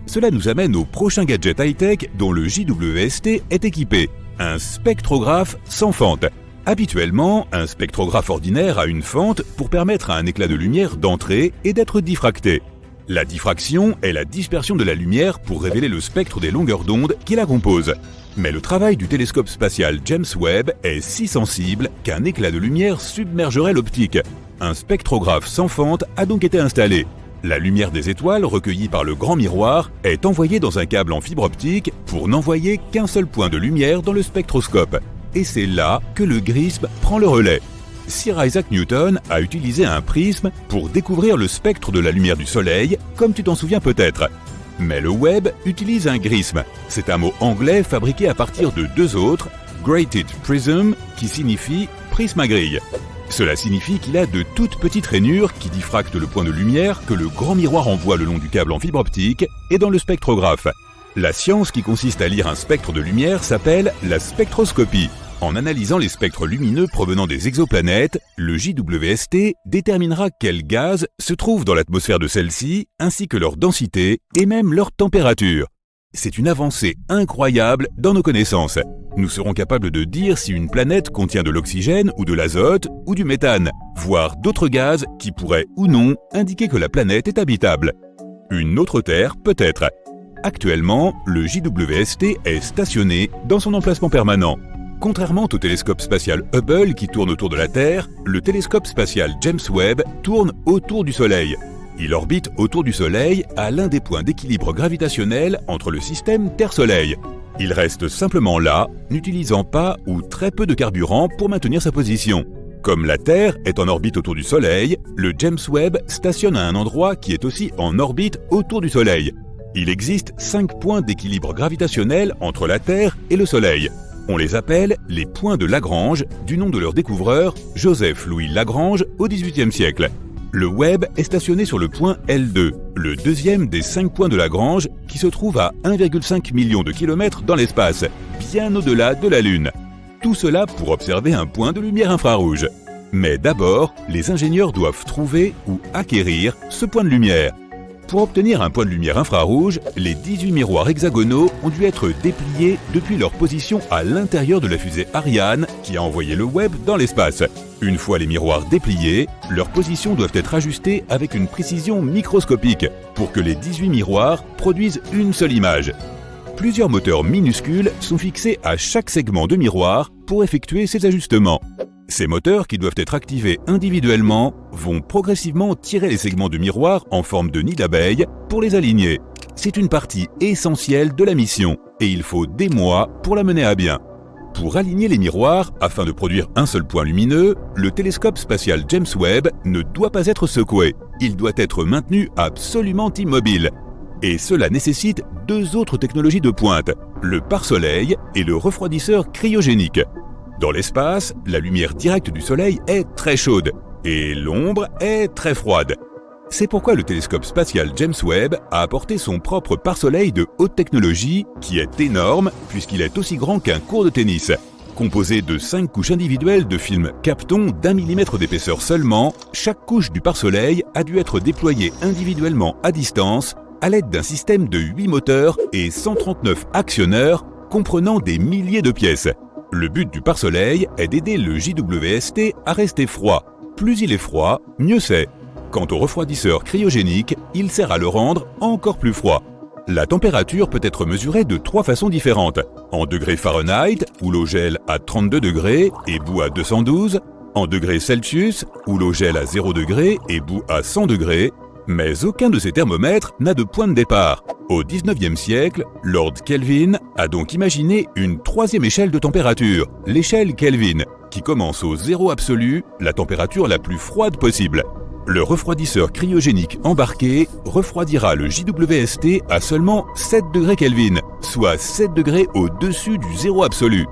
Speaker 3: Cela nous amène au prochain gadget high-tech dont le JWST est équipé, un spectrographe sans fente. Habituellement, un spectrographe ordinaire a une fente pour permettre à un éclat de lumière d'entrer et d'être diffracté. La diffraction est la dispersion de la lumière pour révéler le spectre des longueurs d'onde qui la composent. Mais le travail du télescope spatial James Webb est si sensible qu'un éclat de lumière submergerait l'optique. Un spectrographe sans fente a donc été installé. La lumière des étoiles recueillie par le grand miroir est envoyée dans un câble en fibre optique pour n'envoyer qu'un seul point de lumière dans le spectroscope. Et c'est là que le grisme prend le relais. Sir Isaac Newton a utilisé un prisme pour découvrir le spectre de la lumière du Soleil, comme tu t'en souviens peut-être. Mais le Webb utilise un grisme. C'est un mot anglais fabriqué à partir de deux autres, Grated Prism, qui signifie prisme à grille. Cela signifie qu'il a de toutes petites rainures qui diffractent le point de lumière que le grand miroir envoie le long du câble en fibre optique et dans le spectrographe. La science qui consiste à lire un spectre de lumière s'appelle la spectroscopie. En analysant les spectres lumineux provenant des exoplanètes, le JWST déterminera quels gaz se trouvent dans l'atmosphère de celle-ci, ainsi que leur densité et même leur température. C'est une avancée incroyable dans nos connaissances. Nous serons capables de dire si une planète contient de l'oxygène ou de l'azote ou du méthane, voire d'autres gaz qui pourraient ou non indiquer que la planète est habitable. Une autre Terre peut-être. Actuellement, le JWST est stationné dans son emplacement permanent. Contrairement au télescope spatial Hubble qui tourne autour de la Terre, le télescope spatial James Webb tourne autour du Soleil. Il orbite autour du Soleil à l'un des points d'équilibre gravitationnel entre le système Terre-Soleil. Il reste simplement là, n'utilisant pas ou très peu de carburant pour maintenir sa position. Comme la Terre est en orbite autour du Soleil, le James Webb stationne à un endroit qui est aussi en orbite autour du Soleil. Il existe 5 points d'équilibre gravitationnel entre la Terre et le Soleil. On les appelle les points de Lagrange, du nom de leur découvreur, Joseph-Louis Lagrange, au XVIIIe siècle. Le Webb est stationné sur le point L2, le deuxième des 5 points de Lagrange, qui se trouve à 1,5 million de kilomètres dans l'espace, bien au-delà de la Lune. Tout cela pour observer un point de lumière infrarouge. Mais d'abord, les ingénieurs doivent trouver ou acquérir ce point de lumière. Pour obtenir un point de lumière infrarouge, les 18 miroirs hexagonaux ont dû être dépliés depuis leur position à l'intérieur de la fusée Ariane qui a envoyé le Webb dans l'espace. Une fois les miroirs dépliés, leurs positions doivent être ajustées avec une précision microscopique pour que les 18 miroirs produisent une seule image. Plusieurs moteurs minuscules sont fixés à chaque segment de miroir pour effectuer ces ajustements. Ces moteurs, qui doivent être activés individuellement, vont progressivement tirer les segments de miroir en forme de nid d'abeille pour les aligner. C'est une partie essentielle de la mission et il faut des mois pour la mener à bien. Pour aligner les miroirs, afin de produire un seul point lumineux, le télescope spatial James Webb ne doit pas être secoué. Il doit être maintenu absolument immobile. Et cela nécessite 2 autres technologies de pointe, le pare-soleil et le refroidisseur cryogénique. Dans l'espace, la lumière directe du Soleil est très chaude et l'ombre est très froide. C'est pourquoi le télescope spatial James Webb a apporté son propre pare-soleil de haute technologie qui est énorme puisqu'il est aussi grand qu'un court de tennis. Composé de 5 couches individuelles de film Kapton d'1 mm d'épaisseur seulement, chaque couche du pare-soleil a dû être déployée individuellement à distance à l'aide d'un système de 8 moteurs et 139 actionneurs comprenant des milliers de pièces. Le but du pare-soleil est d'aider le JWST à rester froid. Plus il est froid, mieux c'est. Quant au refroidisseur cryogénique, il sert à le rendre encore plus froid. La température peut être mesurée de 3 façons différentes. En degrés Fahrenheit, où l'eau gèle à 32 degrés et bout à 212. En degrés Celsius, où l'eau gèle à 0 degrés et bout à 100 degrés. Mais aucun de ces thermomètres n'a de point de départ. Au XIXe siècle, Lord Kelvin a donc imaginé une 3e échelle de température, l'échelle Kelvin, qui commence au 0 absolu, la température la plus froide possible. Le refroidisseur cryogénique embarqué refroidira le JWST à seulement 7 degrés Kelvin, soit 7 degrés au-dessus du 0 absolu.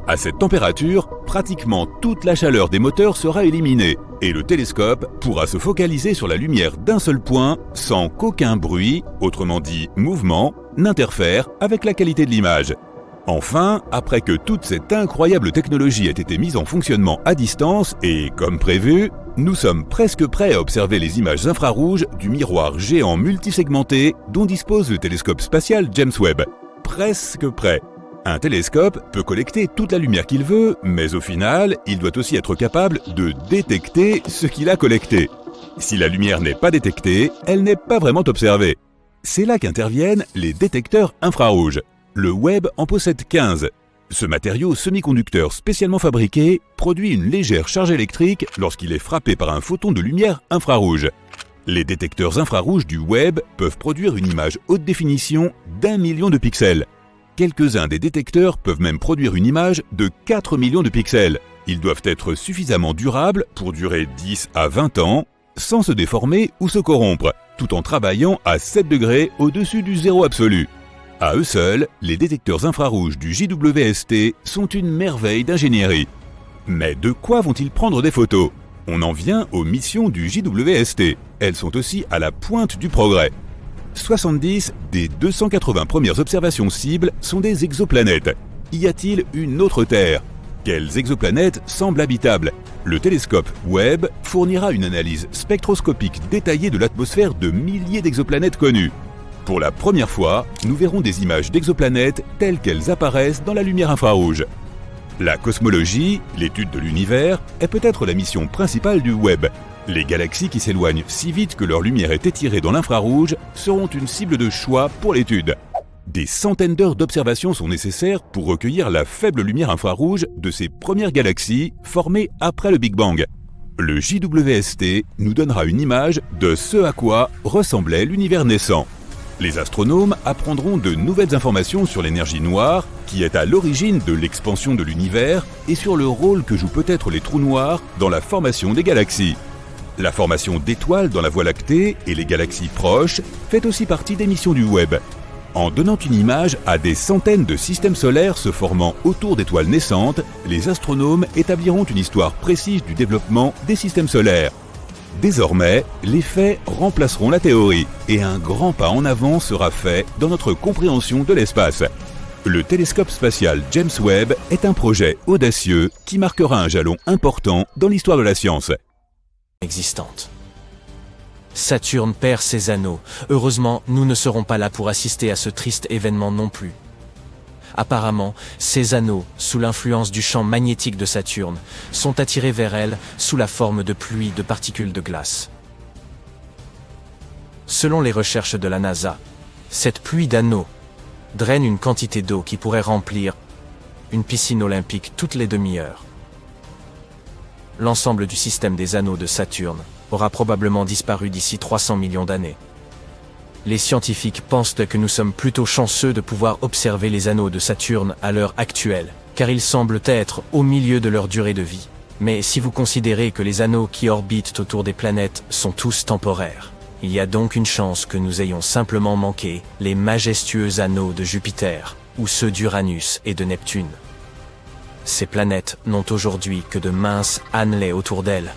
Speaker 3: À cette température, pratiquement toute la chaleur des moteurs sera éliminée et le télescope pourra se focaliser sur la lumière d'un seul point sans qu'aucun bruit, autrement dit mouvement, n'interfère avec la qualité de l'image. Enfin, après que toute cette incroyable technologie ait été mise en fonctionnement à distance et comme prévu, nous sommes presque prêts à observer les images infrarouges du miroir géant multisegmenté dont dispose le télescope spatial James Webb. Presque prêt. Un télescope peut collecter toute la lumière qu'il veut, mais au final, il doit aussi être capable de détecter ce qu'il a collecté. Si la lumière n'est pas détectée, elle n'est pas vraiment observée. C'est là qu'interviennent les détecteurs infrarouges. Le Webb en possède 15. Ce matériau semi-conducteur spécialement fabriqué produit une légère charge électrique lorsqu'il est frappé par un photon de lumière infrarouge. Les détecteurs infrarouges du Webb peuvent produire une image haute définition d'1 million de pixels. Quelques-uns des détecteurs peuvent même produire une image de 4 millions de pixels. Ils doivent être suffisamment durables pour durer 10 à 20 ans, sans se déformer ou se corrompre, tout en travaillant à 7 degrés au-dessus du 0 absolu. À eux seuls, les détecteurs infrarouges du JWST sont une merveille d'ingénierie. Mais de quoi vont-ils prendre des photos? On en vient aux missions du JWST. Elles sont aussi à la pointe du progrès. 70 des 280 premières observations cibles sont des exoplanètes. Y a-t-il une autre Terre? Quelles exoplanètes semblent habitables? Le télescope Webb fournira une analyse spectroscopique détaillée de l'atmosphère de milliers d'exoplanètes connues. Pour la première fois, nous verrons des images d'exoplanètes telles qu'elles apparaissent dans la lumière infrarouge. La cosmologie, l'étude de l'univers, est peut-être la mission principale du Webb. Les galaxies qui s'éloignent si vite que leur lumière est étirée dans l'infrarouge seront une cible de choix pour l'étude. Des centaines d'heures d'observation sont nécessaires pour recueillir la faible lumière infrarouge de ces premières galaxies formées après le Big Bang. Le JWST nous donnera une image de ce à quoi ressemblait l'univers naissant. Les astronomes apprendront de nouvelles informations sur l'énergie noire, qui est à l'origine de l'expansion de l'univers, et sur le rôle que jouent peut-être les trous noirs dans la formation des galaxies. La formation d'étoiles dans la Voie lactée et les galaxies proches fait aussi partie des missions du Webb. En donnant une image à des centaines de systèmes solaires se formant autour d'étoiles naissantes, les astronomes établiront une histoire précise du développement des systèmes solaires. Désormais, les faits remplaceront la théorie et un grand pas en avant sera fait dans notre compréhension de l'espace. Le télescope spatial James Webb est un projet audacieux qui marquera un jalon important dans l'histoire de la science.
Speaker 2: Existante. Saturne perd ses anneaux. Heureusement, nous ne serons pas là pour assister à ce triste événement non plus. Apparemment, ces anneaux, sous l'influence du champ magnétique de Saturne, sont attirés vers elle sous la forme de pluie de particules de glace. Selon les recherches de la NASA, cette pluie d'anneaux draine une quantité d'eau qui pourrait remplir une piscine olympique toutes les demi-heures. L'ensemble du système des anneaux de Saturne aura probablement disparu d'ici 300 millions d'années. Les scientifiques pensent que nous sommes plutôt chanceux de pouvoir observer les anneaux de Saturne à l'heure actuelle, car ils semblent être au milieu de leur durée de vie. Mais si vous considérez que les anneaux qui orbitent autour des planètes sont tous temporaires, il y a donc une chance que nous ayons simplement manqué les majestueux anneaux de Jupiter, ou ceux d'Uranus et de Neptune. Ces planètes n'ont aujourd'hui que de minces annelés autour d'elles.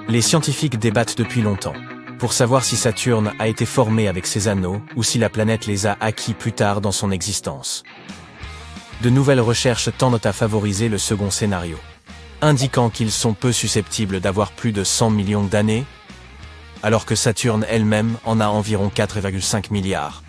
Speaker 2: Les scientifiques débattent depuis longtemps pour savoir si Saturne a été formé avec ces anneaux ou si la planète les a acquis plus tard dans son existence. De nouvelles recherches tendent à favoriser le second scénario, indiquant qu'ils sont peu susceptibles d'avoir plus de 100 millions d'années, alors que Saturne elle-même en a environ 4,5 milliards.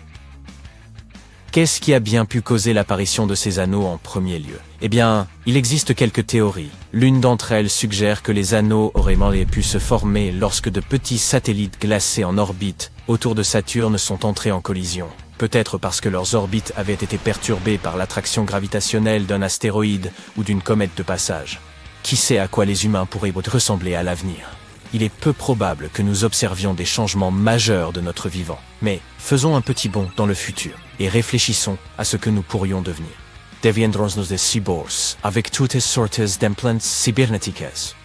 Speaker 2: Qu'est-ce qui a bien pu causer l'apparition de ces anneaux en premier lieu? Eh bien, il existe quelques théories. L'une d'entre elles suggère que les anneaux auraient pu se former lorsque de petits satellites glacés en orbite autour de Saturne sont entrés en collision. Peut-être parce que leurs orbites avaient été perturbées par l'attraction gravitationnelle d'un astéroïde ou d'une comète de passage. Qui sait à quoi les humains pourraient ressembler à l'avenir? Il est peu probable que nous observions des changements majeurs de notre vivant. Mais faisons un petit bond dans le futur et réfléchissons à ce que nous pourrions devenir. Deviendrons-nous des cyborgs avec toutes sortes d'implantes cybernetiques?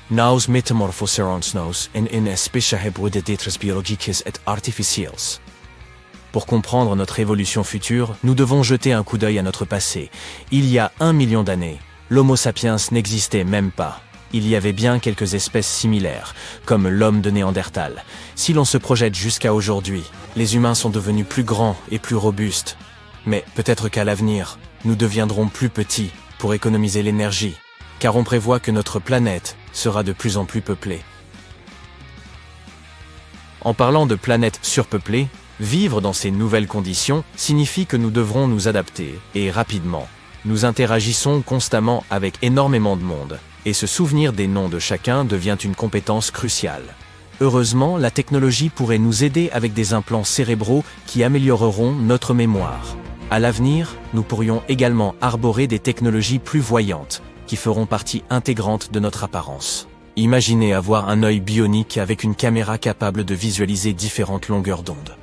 Speaker 2: Nous métamorphoserons-nous en une espèce hybride d'êtres biologiques et artificiels? Pour comprendre notre évolution future, nous devons jeter un coup d'œil à notre passé. Il y a 1 million d'années, l'Homo sapiens n'existait même pas. Il y avait bien quelques espèces similaires, comme l'homme de Néandertal. Si l'on se projette jusqu'à aujourd'hui, les humains sont devenus plus grands et plus robustes. Mais peut-être qu'à l'avenir, nous deviendrons plus petits pour économiser l'énergie, car on prévoit que notre planète sera de plus en plus peuplée. En parlant de planètes surpeuplées, vivre dans ces nouvelles conditions signifie que nous devrons nous adapter, et rapidement. Nous interagissons constamment avec énormément de monde. Et se souvenir des noms de chacun devient une compétence cruciale. Heureusement, la technologie pourrait nous aider avec des implants cérébraux qui amélioreront notre mémoire. À l'avenir, nous pourrions également arborer des technologies plus voyantes, qui feront partie intégrante de notre apparence. Imaginez avoir un œil bionique avec une caméra capable de visualiser différentes longueurs d'onde.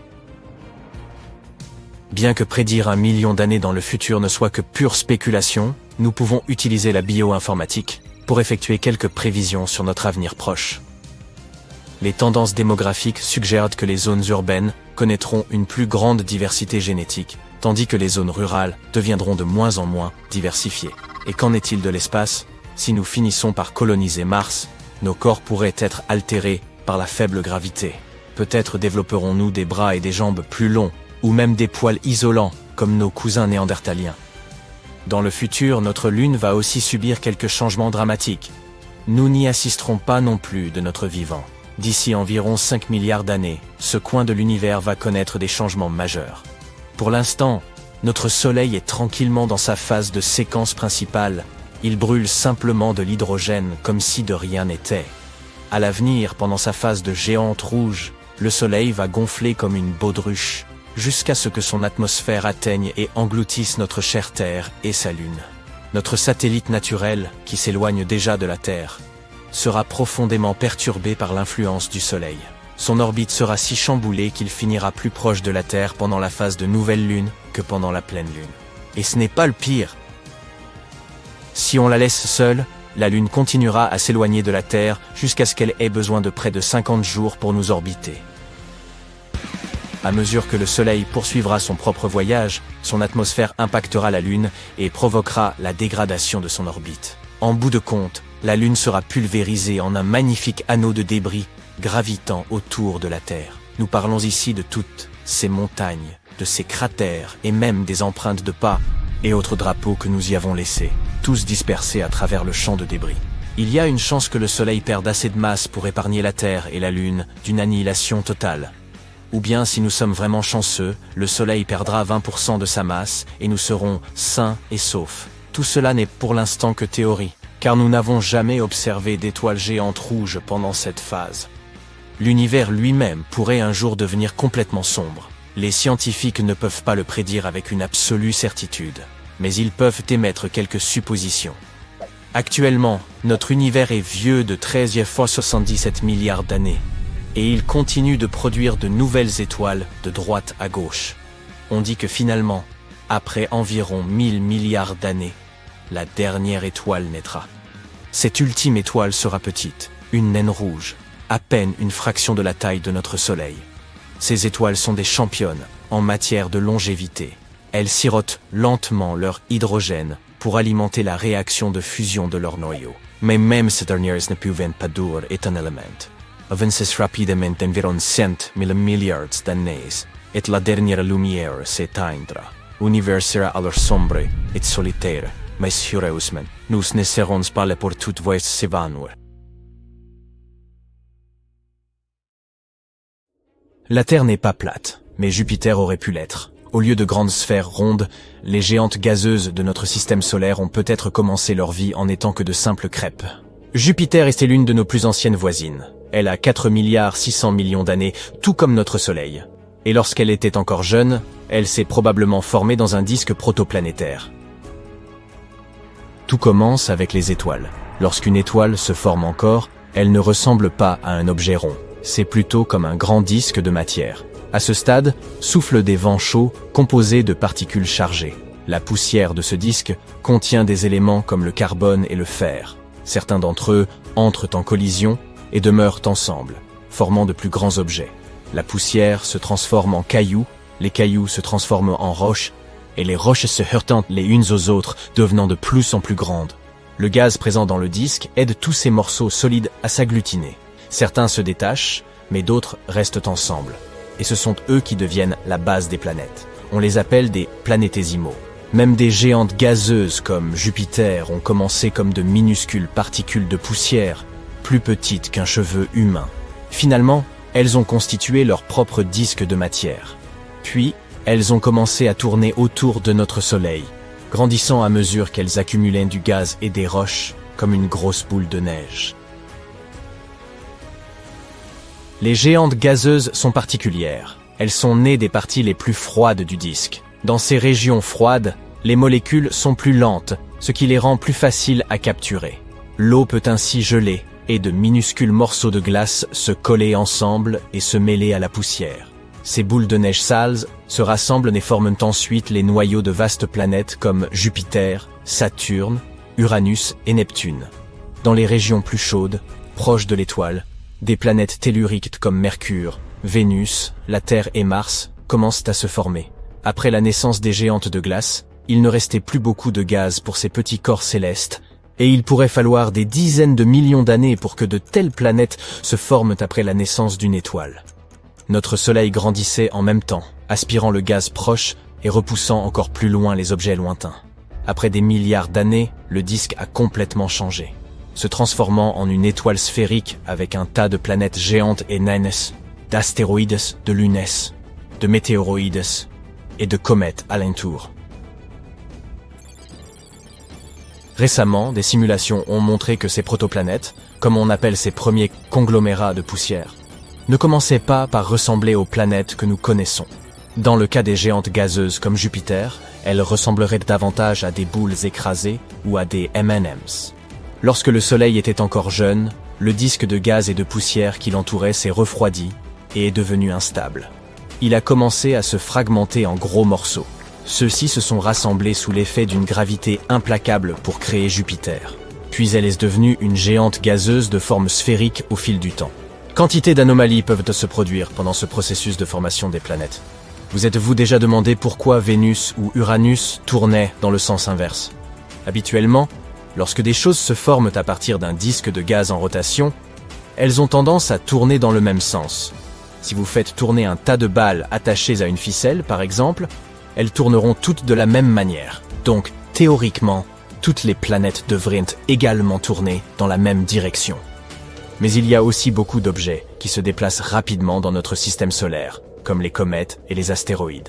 Speaker 2: Bien que prédire 1 million d'années dans le futur ne soit que pure spéculation, nous pouvons utiliser la bioinformatique pour effectuer quelques prévisions sur notre avenir proche. Les tendances démographiques suggèrent que les zones urbaines connaîtront une plus grande diversité génétique, tandis que les zones rurales deviendront de moins en moins diversifiées. Et qu'en est-il de l'espace? Si nous finissons par coloniser Mars, nos corps pourraient être altérés par la faible gravité. Peut-être développerons-nous des bras et des jambes plus longs, ou même des poils isolants, comme nos cousins néandertaliens. Dans le futur, notre Lune va aussi subir quelques changements dramatiques. Nous n'y assisterons pas non plus de notre vivant. D'ici environ 5 milliards d'années, ce coin de l'univers va connaître des changements majeurs. Pour l'instant, notre Soleil est tranquillement dans sa phase de séquence principale. Il brûle simplement de l'hydrogène comme si de rien n'était. À l'avenir, pendant sa phase de géante rouge, le Soleil va gonfler comme une baudruche, jusqu'à ce que son atmosphère atteigne et engloutisse notre chère Terre et sa Lune. Notre satellite naturel, qui s'éloigne déjà de la Terre, sera profondément perturbé par l'influence du Soleil. Son orbite sera si chamboulée qu'il finira plus proche de la Terre pendant la phase de nouvelle Lune que pendant la pleine Lune. Et ce n'est pas le pire. Si on la laisse seule, la Lune continuera à s'éloigner de la Terre jusqu'à ce qu'elle ait besoin de près de 50 jours pour nous orbiter. À mesure que le Soleil poursuivra son propre voyage, son atmosphère impactera la Lune et provoquera la dégradation de son orbite. En bout de compte, la Lune sera pulvérisée en un magnifique anneau de débris gravitant autour de la Terre. Nous parlons ici de toutes ces montagnes, de ces cratères et même des empreintes de pas et autres drapeaux que nous y avons laissés, tous dispersés à travers le champ de débris. Il y a une chance que le Soleil perde assez de masse pour épargner la Terre et la Lune d'une annihilation totale. Ou bien, si nous sommes vraiment chanceux, le Soleil perdra 20% de sa masse et nous serons sains et saufs. Tout cela n'est pour l'instant que théorie, car nous n'avons jamais observé d'étoiles géantes rouges pendant cette phase. L'univers lui-même pourrait un jour devenir complètement sombre. Les scientifiques ne peuvent pas le prédire avec une absolue certitude, mais ils peuvent émettre quelques suppositions. Actuellement, notre univers est vieux de 13,77 milliards d'années, et il continue de produire de nouvelles étoiles de droite à gauche. On dit que finalement, après environ 1000 milliards d'années, la dernière étoile naîtra. Cette ultime étoile sera petite, une naine rouge, à peine une fraction de la taille de notre Soleil. Ces étoiles sont des championnes en matière de longévité. Elles sirotent lentement leur hydrogène pour alimenter la réaction de fusion de leur noyau. Mais même ces dernières ne peuvent pas durer un élément. Avances rapidement environ 100 000 milliards d'années, et la dernière lumière s'éteindra. L'univers sera alors sombre et solitaire, mais heureusement, nous ne serons pas là pour toute voir s'évanouir. La Terre n'est pas plate, mais Jupiter aurait pu l'être. Au lieu de grandes sphères rondes, les géantes gazeuses de notre système solaire ont peut-être commencé leur vie en n'étant que de simples crêpes. Jupiter était l'une de nos plus anciennes voisines. Elle a 4,6 milliards d'années, tout comme notre Soleil. Et lorsqu'elle était encore jeune, elle s'est probablement formée dans un disque protoplanétaire. Tout commence avec les étoiles. Lorsqu'une étoile se forme encore, elle ne ressemble pas à un objet rond. C'est plutôt comme un grand disque de matière. À ce stade, soufflent des vents chauds composés de particules chargées. La poussière de ce disque contient des éléments comme le carbone et le fer. Certains d'entre eux entrent en collision et demeurent ensemble, formant de plus grands objets. La poussière se transforme en cailloux, les cailloux se transforment en roches, et les roches se heurtent les unes aux autres, devenant de plus en plus grandes. Le gaz présent dans le disque aide tous ces morceaux solides à s'agglutiner. Certains se détachent, mais d'autres restent ensemble. Et ce sont eux qui deviennent la base des planètes. On les appelle des planétésimaux. Même des géantes gazeuses comme Jupiter ont commencé comme de minuscules particules de poussière, plus petites qu'un cheveu humain. Finalement, elles ont constitué leur propre disque de matière. Puis, elles ont commencé à tourner autour de notre Soleil, grandissant à mesure qu'elles accumulaient du gaz et des roches, comme une grosse boule de neige. Les géantes gazeuses sont particulières. Elles sont nées des parties les plus froides du disque. Dans ces régions froides, les molécules sont plus lentes, ce qui les rend plus faciles à capturer. L'eau peut ainsi geler, et de minuscules morceaux de glace se coller ensemble et se mêler à la poussière. Ces boules de neige sales se rassemblent et forment ensuite les noyaux de vastes planètes comme Jupiter, Saturne, Uranus et Neptune. Dans les régions plus chaudes, proches de l'étoile, des planètes telluriques comme Mercure, Vénus, la Terre et Mars commencent à se former. Après la naissance des géantes de glace, il ne restait plus beaucoup de gaz pour ces petits corps célestes, et il pourrait falloir des dizaines de millions d'années pour que de telles planètes se forment après la naissance d'une étoile. Notre Soleil grandissait en même temps, aspirant le gaz proche et repoussant encore plus loin les objets lointains. Après des milliards d'années, le disque a complètement changé, se transformant en une étoile sphérique avec un tas de planètes géantes et naines, d'astéroïdes, de lunes, de météoroïdes et de comètes alentour. Récemment, des simulations ont montré que ces protoplanètes, comme on appelle ces premiers conglomérats de poussière, ne commençaient pas par ressembler aux planètes que nous connaissons. Dans le cas des géantes gazeuses comme Jupiter, elles ressembleraient davantage à des boules écrasées ou à des M&M's. Lorsque le Soleil était encore jeune, le disque de gaz et de poussière qui l'entourait s'est refroidi et est devenu instable. Il a commencé à se fragmenter en gros morceaux. Ceux-ci se sont rassemblés sous l'effet d'une gravité implacable pour créer Jupiter. Puis elle est devenue une géante gazeuse de forme sphérique au fil du temps. Quantité d'anomalies peuvent se produire pendant ce processus de formation des planètes. Vous êtes-vous déjà demandé pourquoi Vénus ou Uranus tournaient dans le sens inverse? Habituellement, lorsque des choses se forment à partir d'un disque de gaz en rotation, elles ont tendance à tourner dans le même sens. Si vous faites tourner un tas de balles attachées à une ficelle, par exemple, elles tourneront toutes de la même manière. Donc, théoriquement, toutes les planètes devraient également tourner dans la même direction. Mais il y a aussi beaucoup d'objets qui se déplacent rapidement dans notre système solaire, comme les comètes et les astéroïdes.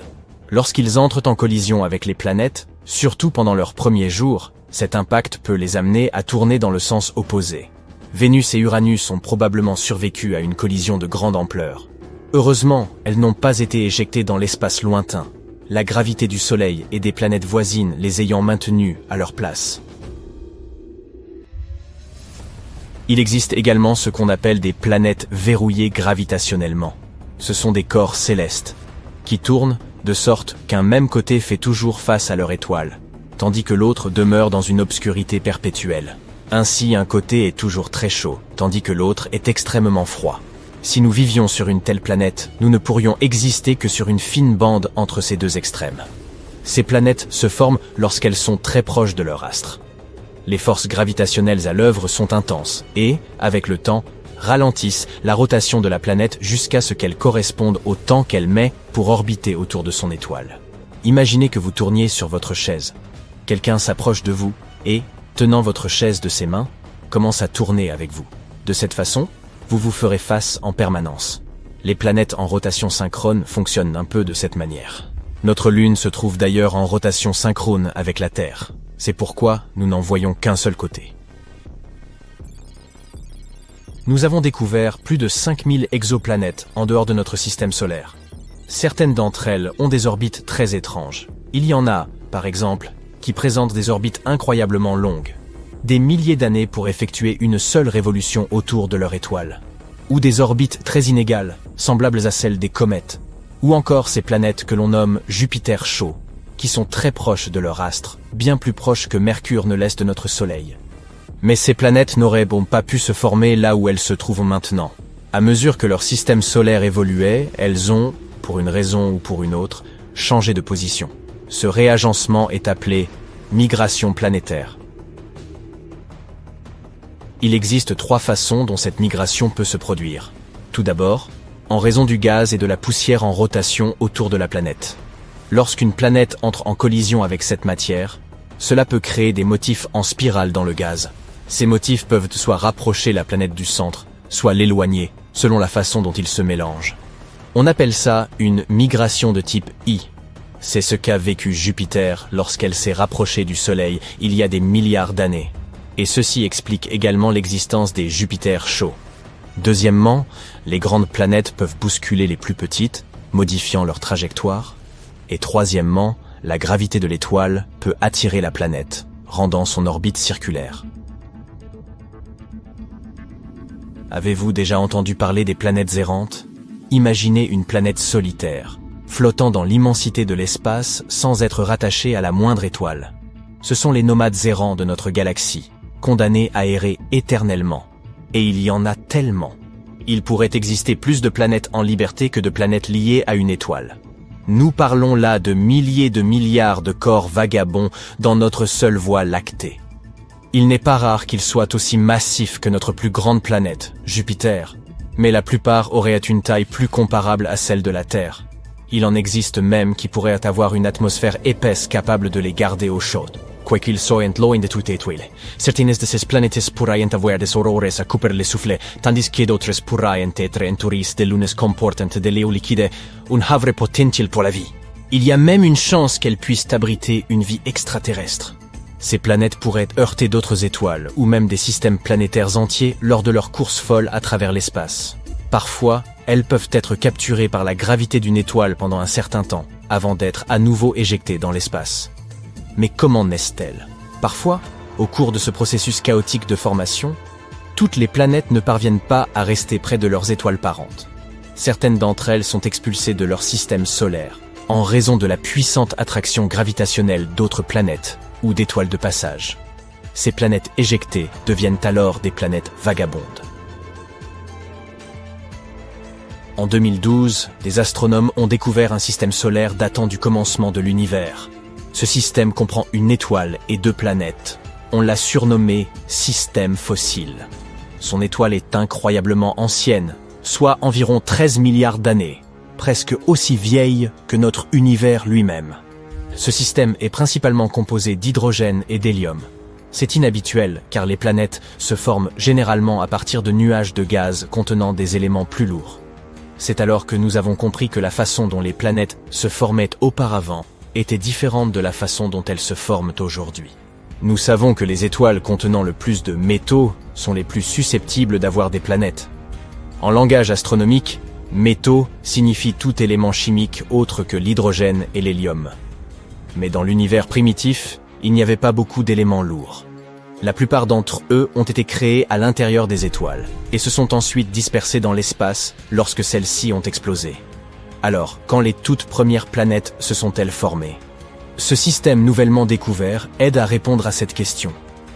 Speaker 2: Lorsqu'ils entrent en collision avec les planètes, surtout pendant leurs premiers jours, cet impact peut les amener à tourner dans le sens opposé. Vénus et Uranus ont probablement survécu à une collision de grande ampleur. Heureusement, elles n'ont pas été éjectées dans l'espace lointain, la gravité du Soleil et des planètes voisines les ayant maintenues à leur place. Il existe également ce qu'on appelle des planètes verrouillées gravitationnellement. Ce sont des corps célestes, qui tournent de sorte qu'un même côté fait toujours face à leur étoile, tandis que l'autre demeure dans une obscurité perpétuelle. Ainsi, un côté est toujours très chaud, tandis que l'autre est extrêmement froid. Si nous vivions sur une telle planète, nous ne pourrions exister que sur une fine bande entre ces deux extrêmes. Ces planètes se forment lorsqu'elles sont très proches de leur astre. Les forces gravitationnelles à l'œuvre sont intenses et, avec le temps, ralentissent la rotation de la planète jusqu'à ce qu'elle corresponde au temps qu'elle met pour orbiter autour de son étoile. Imaginez que vous tourniez sur votre chaise. Quelqu'un s'approche de vous et, tenant votre chaise de ses mains, commence à tourner avec vous. De cette façon, vous vous ferez face en permanence. Les planètes en rotation synchrone fonctionnent un peu de cette manière. Notre Lune se trouve d'ailleurs en rotation synchrone avec la Terre. C'est pourquoi nous n'en voyons qu'un seul côté. Nous avons découvert plus de 5000 exoplanètes en dehors de notre système solaire. Certaines d'entre elles ont des orbites très étranges. Il y en a, par exemple, qui présentent des orbites incroyablement longues. Des milliers d'années pour effectuer une seule révolution autour de leur étoile. Ou des orbites très inégales, semblables à celles des comètes. Ou encore ces planètes que l'on nomme Jupiter chaud, qui sont très proches de leur astre, bien plus proches que Mercure ne l'est de notre Soleil. Mais ces planètes n'auraient pas pu se former là où elles se trouvent maintenant. À mesure que leur système solaire évoluait, elles ont, pour une raison ou pour une autre, changé de position. Ce réagencement est appelé migration planétaire. Il existe 3 façons dont cette migration peut se produire. Tout d'abord, en raison du gaz et de la poussière en rotation autour de la planète. Lorsqu'une planète entre en collision avec cette matière, cela peut créer des motifs en spirale dans le gaz. Ces motifs peuvent soit rapprocher la planète du centre, soit l'éloigner, selon la façon dont ils se mélangent. On appelle ça une migration de type I. C'est ce qu'a vécu Jupiter lorsqu'elle s'est rapprochée du Soleil il y a des milliards d'années. Et ceci explique également l'existence des Jupiters chauds. Deuxièmement, les grandes planètes peuvent bousculer les plus petites, modifiant leur trajectoire. Et troisièmement, la gravité de l'étoile peut attirer la planète, rendant son orbite circulaire. Avez-vous déjà entendu parler des planètes errantes? Imaginez une planète solitaire, flottant dans l'immensité de l'espace sans être rattachée à la moindre étoile. Ce sont les nomades errants de notre galaxie, condamnés à errer éternellement. Et il y en a tellement. Il pourrait exister plus de planètes en liberté que de planètes liées à une étoile. Nous parlons là de milliers de milliards de corps vagabonds dans notre seule voie lactée. Il n'est pas rare qu'ils soient aussi massifs que notre plus grande planète, Jupiter, mais la plupart auraient une taille plus comparable à celle de la Terre. Il en existe même qui pourraient avoir une atmosphère épaisse capable de les garder au chaud. Quoi qu'il soit loin de toute étoile, certaines de ces planètes pourraient avoir des aurores à couper le souffle, tandis que d'autres pourraient être entourées de lunes comportant de l'eau liquide, un havre potentiel pour la vie. Il y a même une chance qu'elles puissent abriter une vie extraterrestre. Ces planètes pourraient heurter d'autres étoiles, ou même des systèmes planétaires entiers lors de leur course folle à travers l'espace. Parfois, elles peuvent être capturées par la gravité d'une étoile pendant un certain temps, avant d'être à nouveau éjectées dans l'espace. Mais comment naissent-elles? Parfois, au cours de ce processus chaotique de formation, toutes les planètes ne parviennent pas à rester près de leurs étoiles parentes. Certaines d'entre elles sont expulsées de leur système solaire, en raison de la puissante attraction gravitationnelle d'autres planètes ou d'étoiles de passage. Ces planètes éjectées deviennent alors des planètes vagabondes. En 2012, des astronomes ont découvert un système solaire datant du commencement de l'univers. Ce système comprend une étoile et 2 planètes. On l'a surnommé système fossile. Son étoile est incroyablement ancienne, soit environ 13 milliards d'années, presque aussi vieille que notre univers lui-même. Ce système est principalement composé d'hydrogène et d'hélium. C'est inhabituel car les planètes se forment généralement à partir de nuages de gaz contenant des éléments plus lourds. C'est alors que nous avons compris que la façon dont les planètes se formaient auparavant était différente de la façon dont elles se forment aujourd'hui. Nous savons que les étoiles contenant le plus de métaux sont les plus susceptibles d'avoir des planètes. En langage astronomique, métaux signifie tout élément chimique autre que l'hydrogène et l'hélium. Mais dans l'univers primitif, il n'y avait pas beaucoup d'éléments lourds. La plupart d'entre eux ont été créés à l'intérieur des étoiles, et se sont ensuite dispersés dans l'espace lorsque celles-ci ont explosé. Alors, quand les toutes premières planètes se sont-elles formées? Ce système nouvellement découvert aide à répondre à cette question.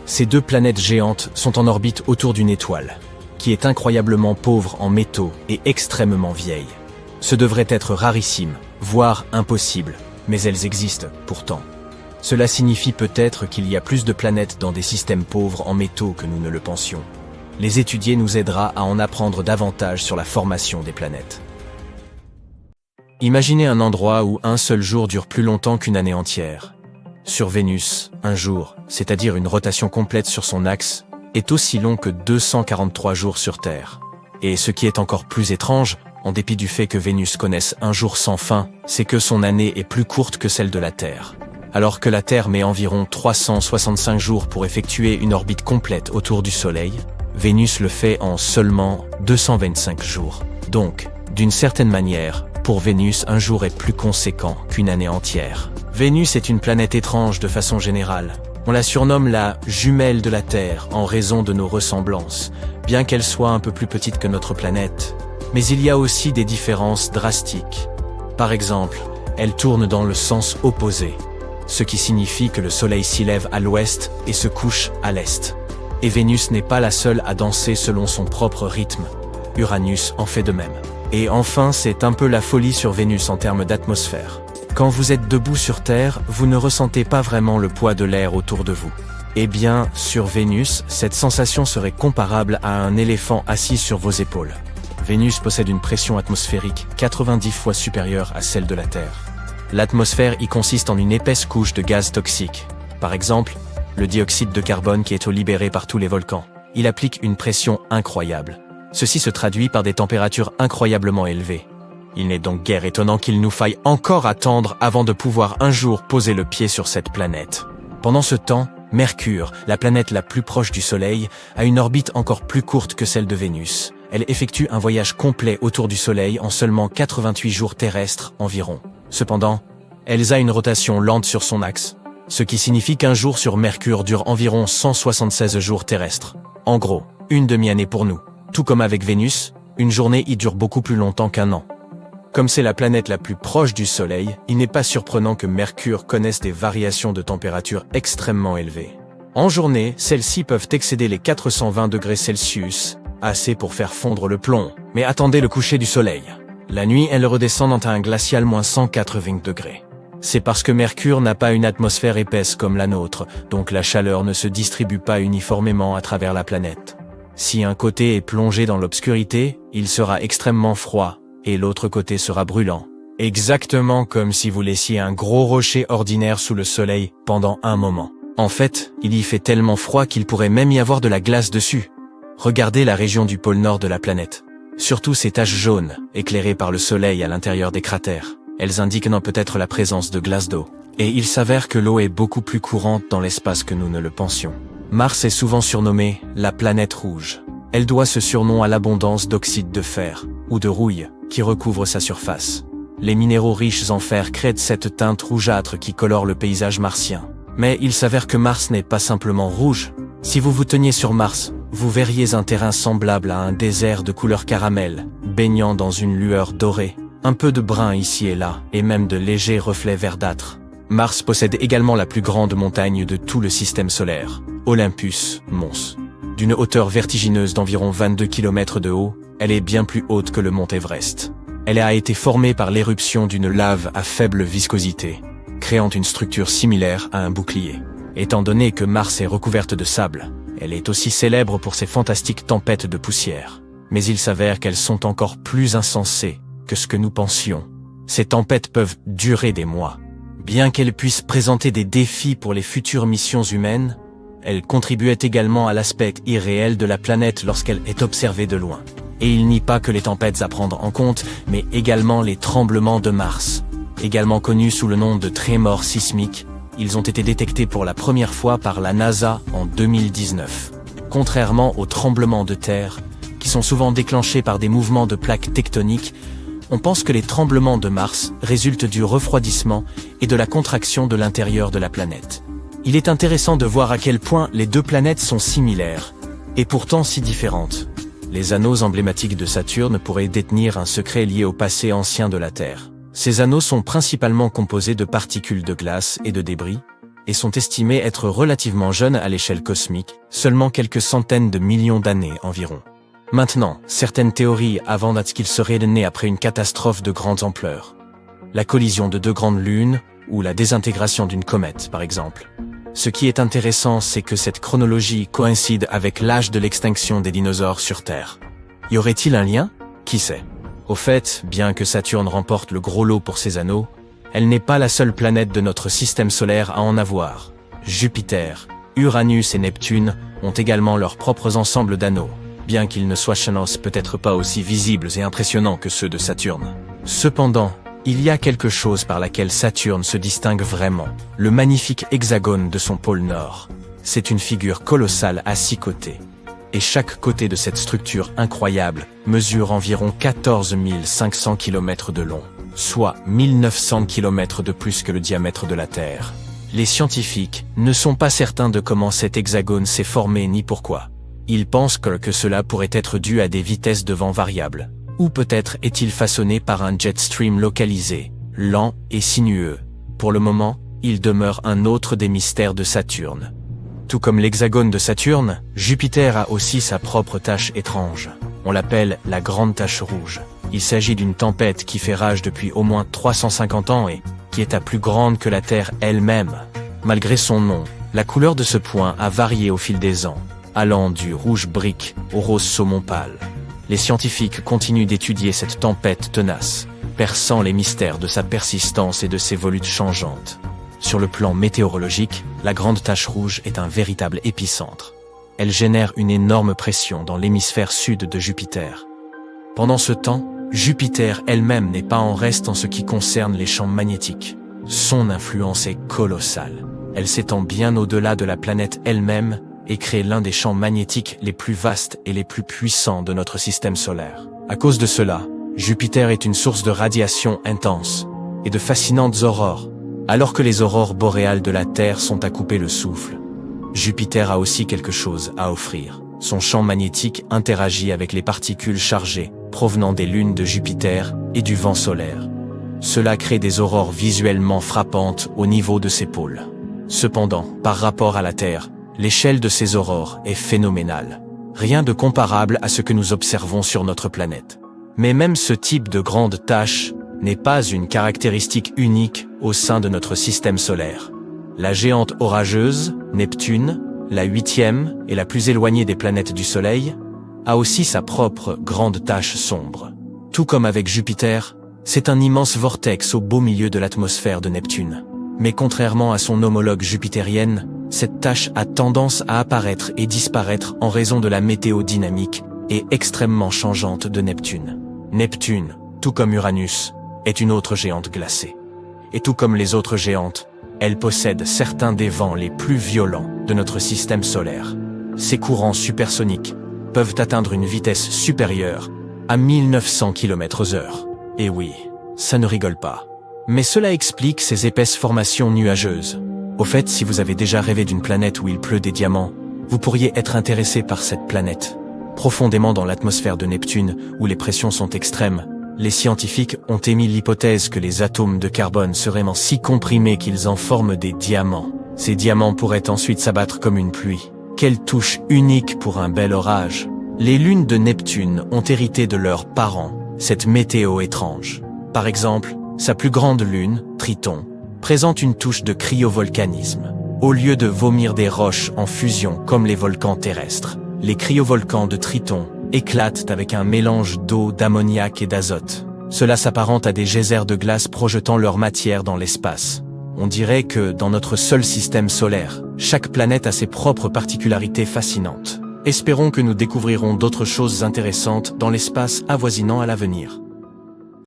Speaker 2: Ces 2 planètes géantes sont en orbite autour d'une étoile, qui est incroyablement pauvre en métaux et extrêmement vieille. Ce devrait être rarissime, voire impossible, mais elles existent pourtant. Cela signifie peut-être qu'il y a plus de planètes dans des systèmes pauvres en métaux que nous ne le pensions. Les étudier nous aidera à en apprendre davantage sur la formation des planètes. Imaginez un endroit où un seul jour dure plus longtemps qu'une année entière. Sur Vénus, un jour, c'est-à-dire une rotation complète sur son axe, est aussi long que 243 jours sur Terre. Et ce qui est encore plus étrange, en dépit du fait que Vénus connaisse un jour sans fin, c'est que son année est plus courte que celle de la Terre. Alors que la Terre met environ 365 jours pour effectuer une orbite complète autour du Soleil, Vénus le fait en seulement 225 jours. Donc, d'une certaine manière, pour Vénus, un jour est plus conséquent qu'une année entière. Vénus est une planète étrange de façon générale. On la surnomme la jumelle de la Terre en raison de nos ressemblances, bien qu'elle soit un peu plus petite que notre planète. Mais il y a aussi des différences drastiques. Par exemple, elle tourne dans le sens opposé, ce qui signifie que le Soleil s'y lève à l'ouest et se couche à l'est. Et Vénus n'est pas la seule à danser selon son propre rythme. Uranus en fait de même. Et enfin, c'est un peu la folie sur Vénus en termes d'atmosphère. Quand vous êtes debout sur Terre, vous ne ressentez pas vraiment le poids de l'air autour de vous. Eh bien, sur Vénus, cette sensation serait comparable à un éléphant assis sur vos épaules. Vénus possède une pression atmosphérique 90 fois supérieure à celle de la Terre. L'atmosphère y consiste en une épaisse couche de gaz toxiques. Par exemple, le dioxyde de carbone qui est libéré par tous les volcans. Il applique une pression incroyable. Ceci se traduit par des températures incroyablement élevées. Il n'est donc guère étonnant qu'il nous faille encore attendre avant de pouvoir un jour poser le pied sur cette planète. Pendant ce temps, Mercure, la planète la plus proche du Soleil, a une orbite encore plus courte que celle de Vénus. Elle effectue un voyage complet autour du Soleil en seulement 88 jours terrestres environ. Cependant, elle a une rotation lente sur son axe, ce qui signifie qu'un jour sur Mercure dure environ 176 jours terrestres. En gros, une demi-année pour nous. Tout comme avec Vénus, une journée y dure beaucoup plus longtemps qu'un an. Comme c'est la planète la plus proche du Soleil, il n'est pas surprenant que Mercure connaisse des variations de température extrêmement élevées. En journée, celles-ci peuvent excéder les 420 degrés Celsius, assez pour faire fondre le plomb. Mais attendez le coucher du Soleil. La nuit, elles redescendent à un glacial -180 degrés. C'est parce que Mercure n'a pas une atmosphère épaisse comme la nôtre, donc la chaleur ne se distribue pas uniformément à travers la planète. Si un côté est plongé dans l'obscurité, il sera extrêmement froid, et l'autre côté sera brûlant. Exactement comme si vous laissiez un gros rocher ordinaire sous le soleil pendant un moment. En fait, il y fait tellement froid qu'il pourrait même y avoir de la glace dessus. Regardez la région du pôle nord de la planète. Surtout ces taches jaunes, éclairées par le soleil à l'intérieur des cratères. Elles indiquent peut-être la présence de glace d'eau. Et il s'avère que l'eau est beaucoup plus courante dans l'espace que nous ne le pensions. Mars est souvent surnommée la planète rouge. Elle doit ce surnom à l'abondance d'oxyde de fer, ou de rouille, qui recouvre sa surface. Les minéraux riches en fer créent cette teinte rougeâtre qui colore le paysage martien. Mais il s'avère que Mars n'est pas simplement rouge. Si vous vous teniez sur Mars, vous verriez un terrain semblable à un désert de couleur caramel, baignant dans une lueur dorée. Un peu de brun ici et là, et même de légers reflets verdâtres. Mars possède également la plus grande montagne de tout le système solaire, Olympus Mons. D'une hauteur vertigineuse d'environ 22 km de haut, elle est bien plus haute que le mont Everest. Elle a été formée par l'éruption d'une lave à faible viscosité, créant une structure similaire à un bouclier. Étant donné que Mars est recouverte de sable, elle est aussi célèbre pour ses fantastiques tempêtes de poussière. Mais il s'avère qu'elles sont encore plus insensées que ce que nous pensions. Ces tempêtes peuvent durer des mois. Bien qu'elles puissent présenter des défis pour les futures missions humaines, elles contribuaient également à l'aspect irréel de la planète lorsqu'elle est observée de loin. Et il nie pas que les tempêtes à prendre en compte, mais également les tremblements de Mars. Également connus sous le nom de trémors sismiques, ils ont été détectés pour la première fois par la NASA en 2019. Contrairement aux tremblements de terre, qui sont souvent déclenchés par des mouvements de plaques tectoniques, on pense que les tremblements de Mars résultent du refroidissement et de la contraction de l'intérieur de la planète. Il est intéressant de voir à quel point les deux planètes sont similaires, et pourtant si différentes. Les anneaux emblématiques de Saturne pourraient détenir un secret lié au passé ancien de la Terre. Ces anneaux sont principalement composés de particules de glace et de débris, et sont estimés être relativement jeunes à l'échelle cosmique, seulement quelques centaines de millions d'années environ. Maintenant, certaines théories avancent qu'ils seraient nés après une catastrophe de grande ampleur. La collision de deux grandes lunes, ou la désintégration d'une comète, par exemple. Ce qui est intéressant, c'est que cette chronologie coïncide avec l'âge de l'extinction des dinosaures sur Terre. Y aurait-il un lien? Qui sait? Au fait, bien que Saturne remporte le gros lot pour ses anneaux, elle n'est pas la seule planète de notre système solaire à en avoir. Jupiter, Uranus et Neptune ont également leurs propres ensembles d'anneaux, bien qu'ils ne soient peut-être pas aussi visibles et impressionnants que ceux de Saturne. Cependant, il y a quelque chose par laquelle Saturne se distingue vraiment, le magnifique hexagone de son pôle nord. C'est une figure colossale à 6 côtés. Et chaque côté de cette structure incroyable mesure environ 14 500 km de long, soit 1900 km de plus que le diamètre de la Terre. Les scientifiques ne sont pas certains de comment cet hexagone s'est formé ni pourquoi. Ils pensent que cela pourrait être dû à des vitesses de vent variables. Ou peut-être est-il façonné par un jet stream localisé, lent et sinueux. Pour le moment, il demeure un autre des mystères de Saturne. Tout comme l'hexagone de Saturne, Jupiter a aussi sa propre tache étrange. On l'appelle la Grande Tache Rouge. Il s'agit d'une tempête qui fait rage depuis au moins 350 ans et qui est à plus grande que la Terre elle-même. Malgré son nom, la couleur de ce point a varié au fil des ans, allant du rouge brique au rose saumon pâle. Les scientifiques continuent d'étudier cette tempête tenace, perçant les mystères de sa persistance et de ses volutes changeantes. Sur le plan météorologique, la Grande Tache Rouge est un véritable épicentre. Elle génère une énorme pression dans l'hémisphère sud de Jupiter. Pendant ce temps, Jupiter elle-même n'est pas en reste en ce qui concerne les champs magnétiques. Son influence est colossale. Elle s'étend bien au-delà de la planète elle-même et crée l'un des champs magnétiques les plus vastes et les plus puissants de notre système solaire. À cause de cela, Jupiter est une source de radiation intense et de fascinantes aurores, alors que les aurores boréales de la Terre sont à couper le souffle. Jupiter a aussi quelque chose à offrir. Son champ magnétique interagit avec les particules chargées provenant des lunes de Jupiter et du vent solaire. Cela crée des aurores visuellement frappantes au niveau de ses pôles. Cependant, par rapport à la Terre, l'échelle de ces aurores est phénoménale. Rien de comparable à ce que nous observons sur notre planète. Mais même ce type de grande tache n'est pas une caractéristique unique au sein de notre système solaire. La géante orageuse, Neptune, la 8e et la plus éloignée des planètes du Soleil, a aussi sa propre grande tache sombre. Tout comme avec Jupiter, c'est un immense vortex au beau milieu de l'atmosphère de Neptune. Mais contrairement à son homologue jupitérienne, cette tache a tendance à apparaître et disparaître en raison de la météo dynamique et extrêmement changeante de Neptune. Neptune, tout comme Uranus, est une autre géante glacée. Et tout comme les autres géantes, elle possède certains des vents les plus violents de notre système solaire. Ces courants supersoniques peuvent atteindre une vitesse supérieure à 1900 km/h. Et oui, ça ne rigole pas. Mais cela explique ces épaisses formations nuageuses. Au fait, si vous avez déjà rêvé d'une planète où il pleut des diamants, vous pourriez être intéressé par cette planète. Profondément dans l'atmosphère de Neptune, où les pressions sont extrêmes, les scientifiques ont émis l'hypothèse que les atomes de carbone seraient si comprimés qu'ils en forment des diamants. Ces diamants pourraient ensuite s'abattre comme une pluie. Quelle touche unique pour un bel orage! Les lunes de Neptune ont hérité de leurs parents cette météo étrange. Par exemple, sa plus grande lune, Triton, présente une touche de cryovolcanisme. Au lieu de vomir des roches en fusion comme les volcans terrestres, les cryovolcans de Triton éclatent avec un mélange d'eau, d'ammoniac et d'azote. Cela s'apparente à des geysers de glace projetant leur matière dans l'espace. On dirait que, dans notre seul système solaire, chaque planète a ses propres particularités fascinantes. Espérons que nous découvrirons d'autres choses intéressantes dans l'espace avoisinant à l'avenir.